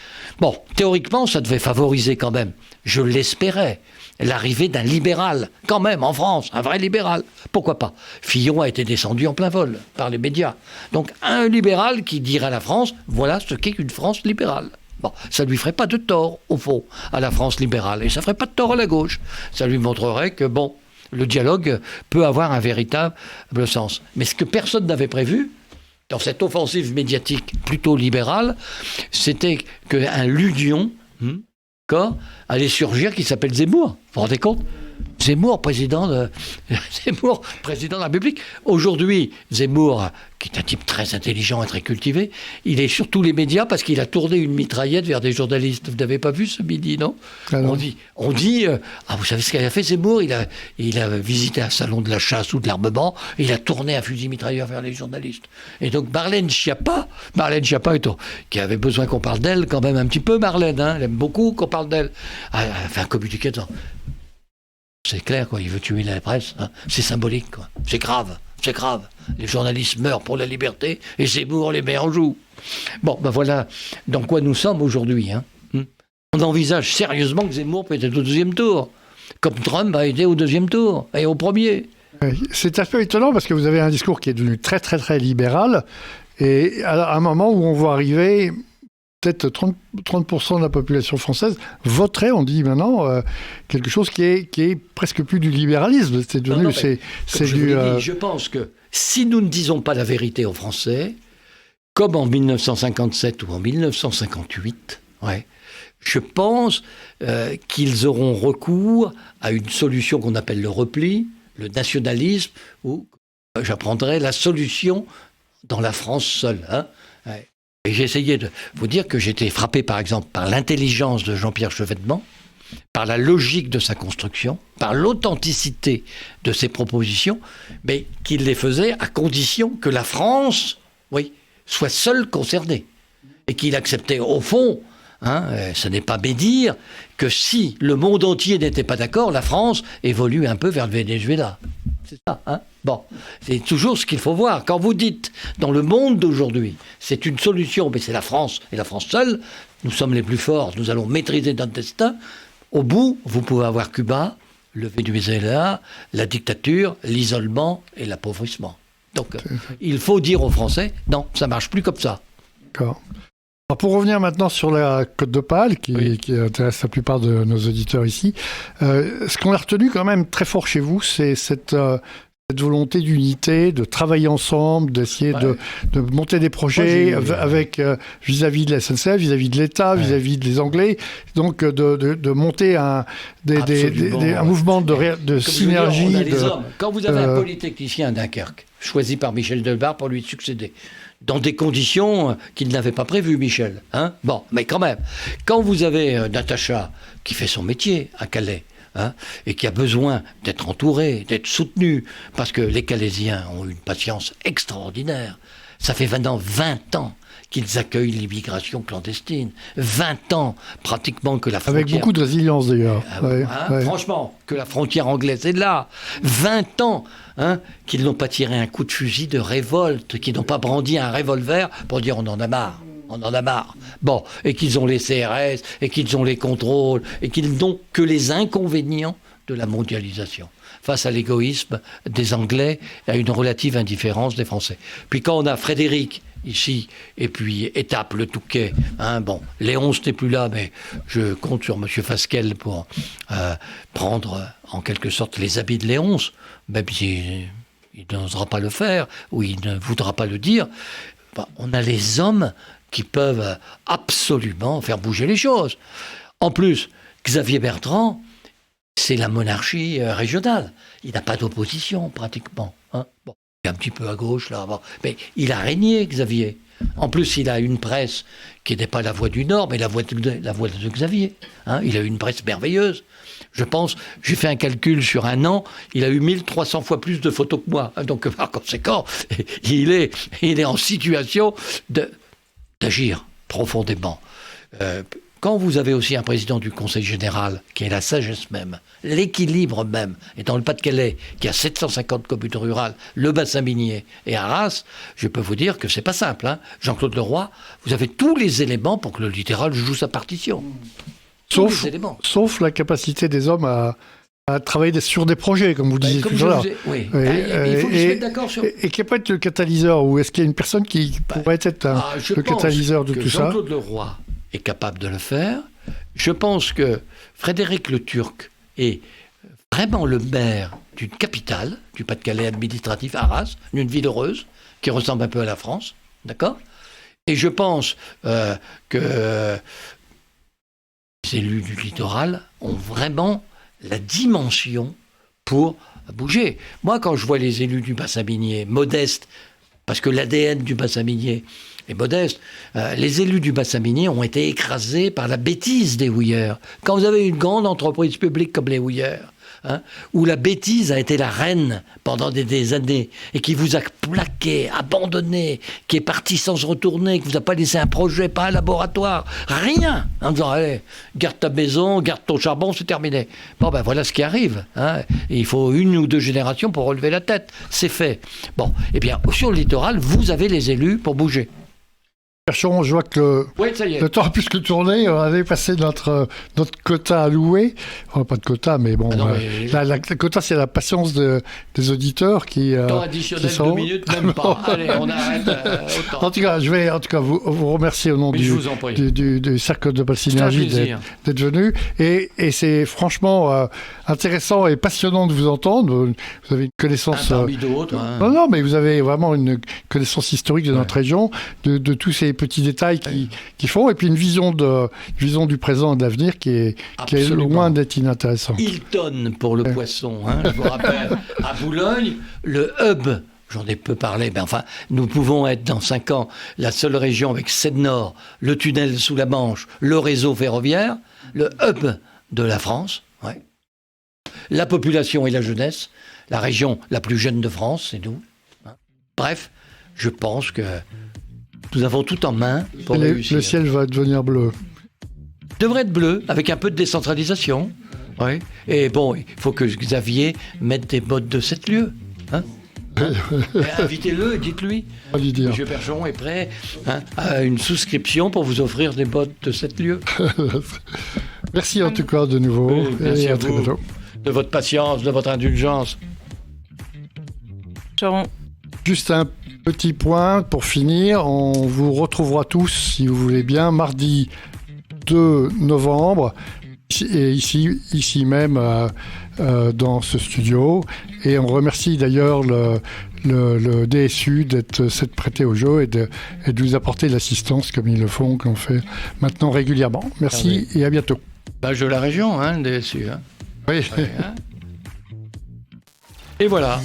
Bon, théoriquement, ça devait favoriser quand même, je l'espérais, l'arrivée d'un libéral, quand même, en France, un vrai libéral. Pourquoi pas? Fillon a été descendu en plein vol par les médias. Donc, un libéral qui dirait à la France, voilà ce qu'est une France libérale. Bon, ça ne lui ferait pas de tort, au fond, à la France libérale. Et ça ne ferait pas de tort à la gauche. Ça lui montrerait que, le dialogue peut avoir un véritable sens. Mais ce que personne n'avait prévu, dans cette offensive médiatique plutôt libérale, c'était qu'un Ludion allait surgir qui s'appelle Zemmour. Vous vous rendez compte? Zemmour, président de la République. Aujourd'hui, Zemmour, qui est un type très intelligent et très cultivé, il est sur tous les médias parce qu'il a tourné une mitraillette vers des journalistes. Vous n'avez pas vu ce midi, non? On dit, vous savez ce qu'il a fait, Zemmour? Il a visité un salon de la chasse ou de l'armement et il a tourné un fusil mitrailleur vers les journalistes. Et donc Marlène Schiappa, qui avait besoin qu'on parle d'elle quand même un petit peu, Marlène, elle aime beaucoup qu'on parle d'elle, a fait un communiqué en disant... C'est clair, il veut tuer la presse. C'est symbolique, C'est grave. Les journalistes meurent pour la liberté et Zemmour les met en joue. Bon, voilà dans quoi nous sommes aujourd'hui. On envisage sérieusement que Zemmour peut être au deuxième tour, comme Trump a été au deuxième tour et au premier. C'est un peu étonnant parce que vous avez un discours qui est devenu très, très, très libéral et à un moment où on voit arriver... peut-être 30% de la population française voterait, on dit maintenant, quelque chose qui est presque plus du libéralisme. C'est devenu, je pense que si nous ne disons pas la vérité aux Français, comme en 1957 ou en 1958, je pense qu'ils auront recours à une solution qu'on appelle le repli, le nationalisme, ou j'apprendrai la solution dans la France seule. Hein. Et j'ai essayé de vous dire que j'étais frappé, par exemple, par l'intelligence de Jean-Pierre Chevènement, par la logique de sa construction, par l'authenticité de ses propositions, mais qu'il les faisait à condition que la France, soit seule concernée. Et qu'il acceptait, au fond, ce n'est pas médire, que si le monde entier n'était pas d'accord, la France évolue un peu vers le Venezuela. C'est ça, Bon, c'est toujours ce qu'il faut voir. Quand vous dites, dans le monde d'aujourd'hui, c'est une solution, mais c'est la France, et la France seule, nous sommes les plus forts, nous allons maîtriser notre destin. Au bout, vous pouvez avoir Cuba, le Venezuela, la dictature, l'isolement et l'appauvrissement. Donc, il faut dire aux Français, non, ça ne marche plus comme ça. D'accord. Alors pour revenir maintenant sur la Côte d'Opale, qui intéresse la plupart de nos auditeurs ici, ce qu'on a retenu quand même très fort chez vous, c'est cette volonté d'unité, de travailler ensemble, d'essayer de monter des projets avec vis-à-vis de la SNCF, vis-à-vis de l'État, vis-à-vis des Anglais, donc de monter un mouvement de synergie. Quand vous avez un polytechnicien à Dunkerque, choisi par Michel Delbarre pour lui succéder, dans des conditions qu'il n'avait pas prévues, Michel. Bon, mais quand même, quand vous avez Natacha qui fait son métier à Calais, et qui a besoin d'être entouré, d'être soutenu, parce que les Calaisiens ont une patience extraordinaire. Ça fait 20 ans qu'ils accueillent l'immigration clandestine. 20 ans, pratiquement, que la frontière... Avec beaucoup de résilience, d'ailleurs. Franchement, que la frontière anglaise est là. 20 ans qu'ils n'ont pas tiré un coup de fusil de révolte, qu'ils n'ont pas brandi un revolver pour dire on en a marre. On en a marre. Bon, et qu'ils ont les CRS, et qu'ils ont les contrôles, et qu'ils n'ont que les inconvénients de la mondialisation, face à l'égoïsme des Anglais et à une relative indifférence des Français. Puis quand on a Frédéric ici, et puis Étape, le Touquet, Léonce n'est plus là, mais je compte sur M. Fasquelle pour prendre en quelque sorte les habits de Léonce, même s'il n'osera pas le faire, ou il ne voudra pas le dire. On a les hommes qui peuvent absolument faire bouger les choses. En plus, Xavier Bertrand, c'est la monarchie régionale. Il n'a pas d'opposition, pratiquement. Bon, il est un petit peu à gauche, là. Mais il a régné, Xavier. En plus, il a une presse qui n'est pas la voix du Nord, mais la voix de Xavier. Il a une presse merveilleuse. Je pense, j'ai fait un calcul sur un an, il a eu 1300 fois plus de photos que moi. Donc, par conséquent, il est en situation d'agir profondément. Quand vous avez aussi un président du Conseil général qui est la sagesse même, l'équilibre même, et dans le Pas-de-Calais, qui a 750 communes rurales, le bassin minier et Arras, je peux vous dire que c'est pas simple. Jean-Claude Leroy, vous avez tous les éléments pour que le littoral joue sa partition. Sauf la capacité des hommes à travailler sur des projets, comme vous disiez tout à l'heure. Oui. Il faut qu'ils se mettent d'accord sur... Et qui peut être le catalyseur, ou est-ce qu'il y a une personne qui pourrait être le catalyseur de tout ça ? Jean-Claude Leroy est capable de le faire. Je pense que Frédéric Le Turc est vraiment le maire d'une capitale, du Pas-de-Calais administratif, Arras, d'une ville heureuse, qui ressemble un peu à la France, d'accord ? Et je pense que les élus du littoral ont vraiment la dimension pour bouger. Moi, quand je vois les élus du bassin minier modestes, parce que l'ADN du bassin minier est modeste, les élus du bassin minier ont été écrasés par la bêtise des houilleurs. Quand vous avez une grande entreprise publique comme les houilleurs, où la bêtise a été la reine pendant des années et qui vous a plaqué, abandonné, qui est parti sans se retourner, qui vous a pas laissé un projet, pas un laboratoire, rien, en disant allez, garde ta maison, garde ton charbon, c'est terminé. Bon ben voilà ce qui arrive. Et il faut 1 ou 2 générations pour relever la tête. C'est fait. Bon, eh bien sur le littoral, vous avez les élus pour bouger. Percheron, je vois que le temps a plus que tourné. On avait passé notre quota à louer. Enfin, pas de quota, mais bon. La quota, c'est la patience des auditeurs qui. Temps additionnel, 2 minutes, même pas. Allez, on arrête. En tout cas, je vais vous remercier au nom du Cercle de Synergie d'être venu. Et c'est franchement intéressant et passionnant de vous entendre. Vous avez une connaissance. Parmi d'autres. Non, mais vous avez vraiment une connaissance historique de notre région, de tous ces les petits détails qui font, et puis une vision du présent et de l'avenir qui est loin d'être inintéressant. Hilton pour le poisson, hein, je vous rappelle. À Boulogne, le hub, j'en ai peu parlé, mais enfin, nous pouvons être dans 5 ans la seule région avec Seine-Nord, le tunnel sous la Manche, le réseau ferroviaire, le hub de la France. Ouais. La population et la jeunesse, la région la plus jeune de France, c'est nous. Bref, je pense que nous avons tout en main pour réussir. Le ciel va devenir bleu. Devrait être bleu, avec un peu de décentralisation. Oui. Et bon, il faut que Xavier mette des bottes de 7 lieues. Hein. Invitez-le et dites-lui. Monsieur Percheron est prêt à une souscription pour vous offrir des bottes de 7 lieues. Merci en tout cas de nouveau. Oui, merci à très vous bientôt. De votre patience, de votre indulgence. Juste un petit point pour finir. On vous retrouvera tous, si vous voulez bien, mardi 2 novembre, et ici même dans ce studio. Et on remercie d'ailleurs le DSU s'être prêté au jeu et de nous apporter l'assistance comme ils le font, qu'on fait maintenant régulièrement. Merci et à bientôt. Badge de la région, le DSU. Oui. Et voilà.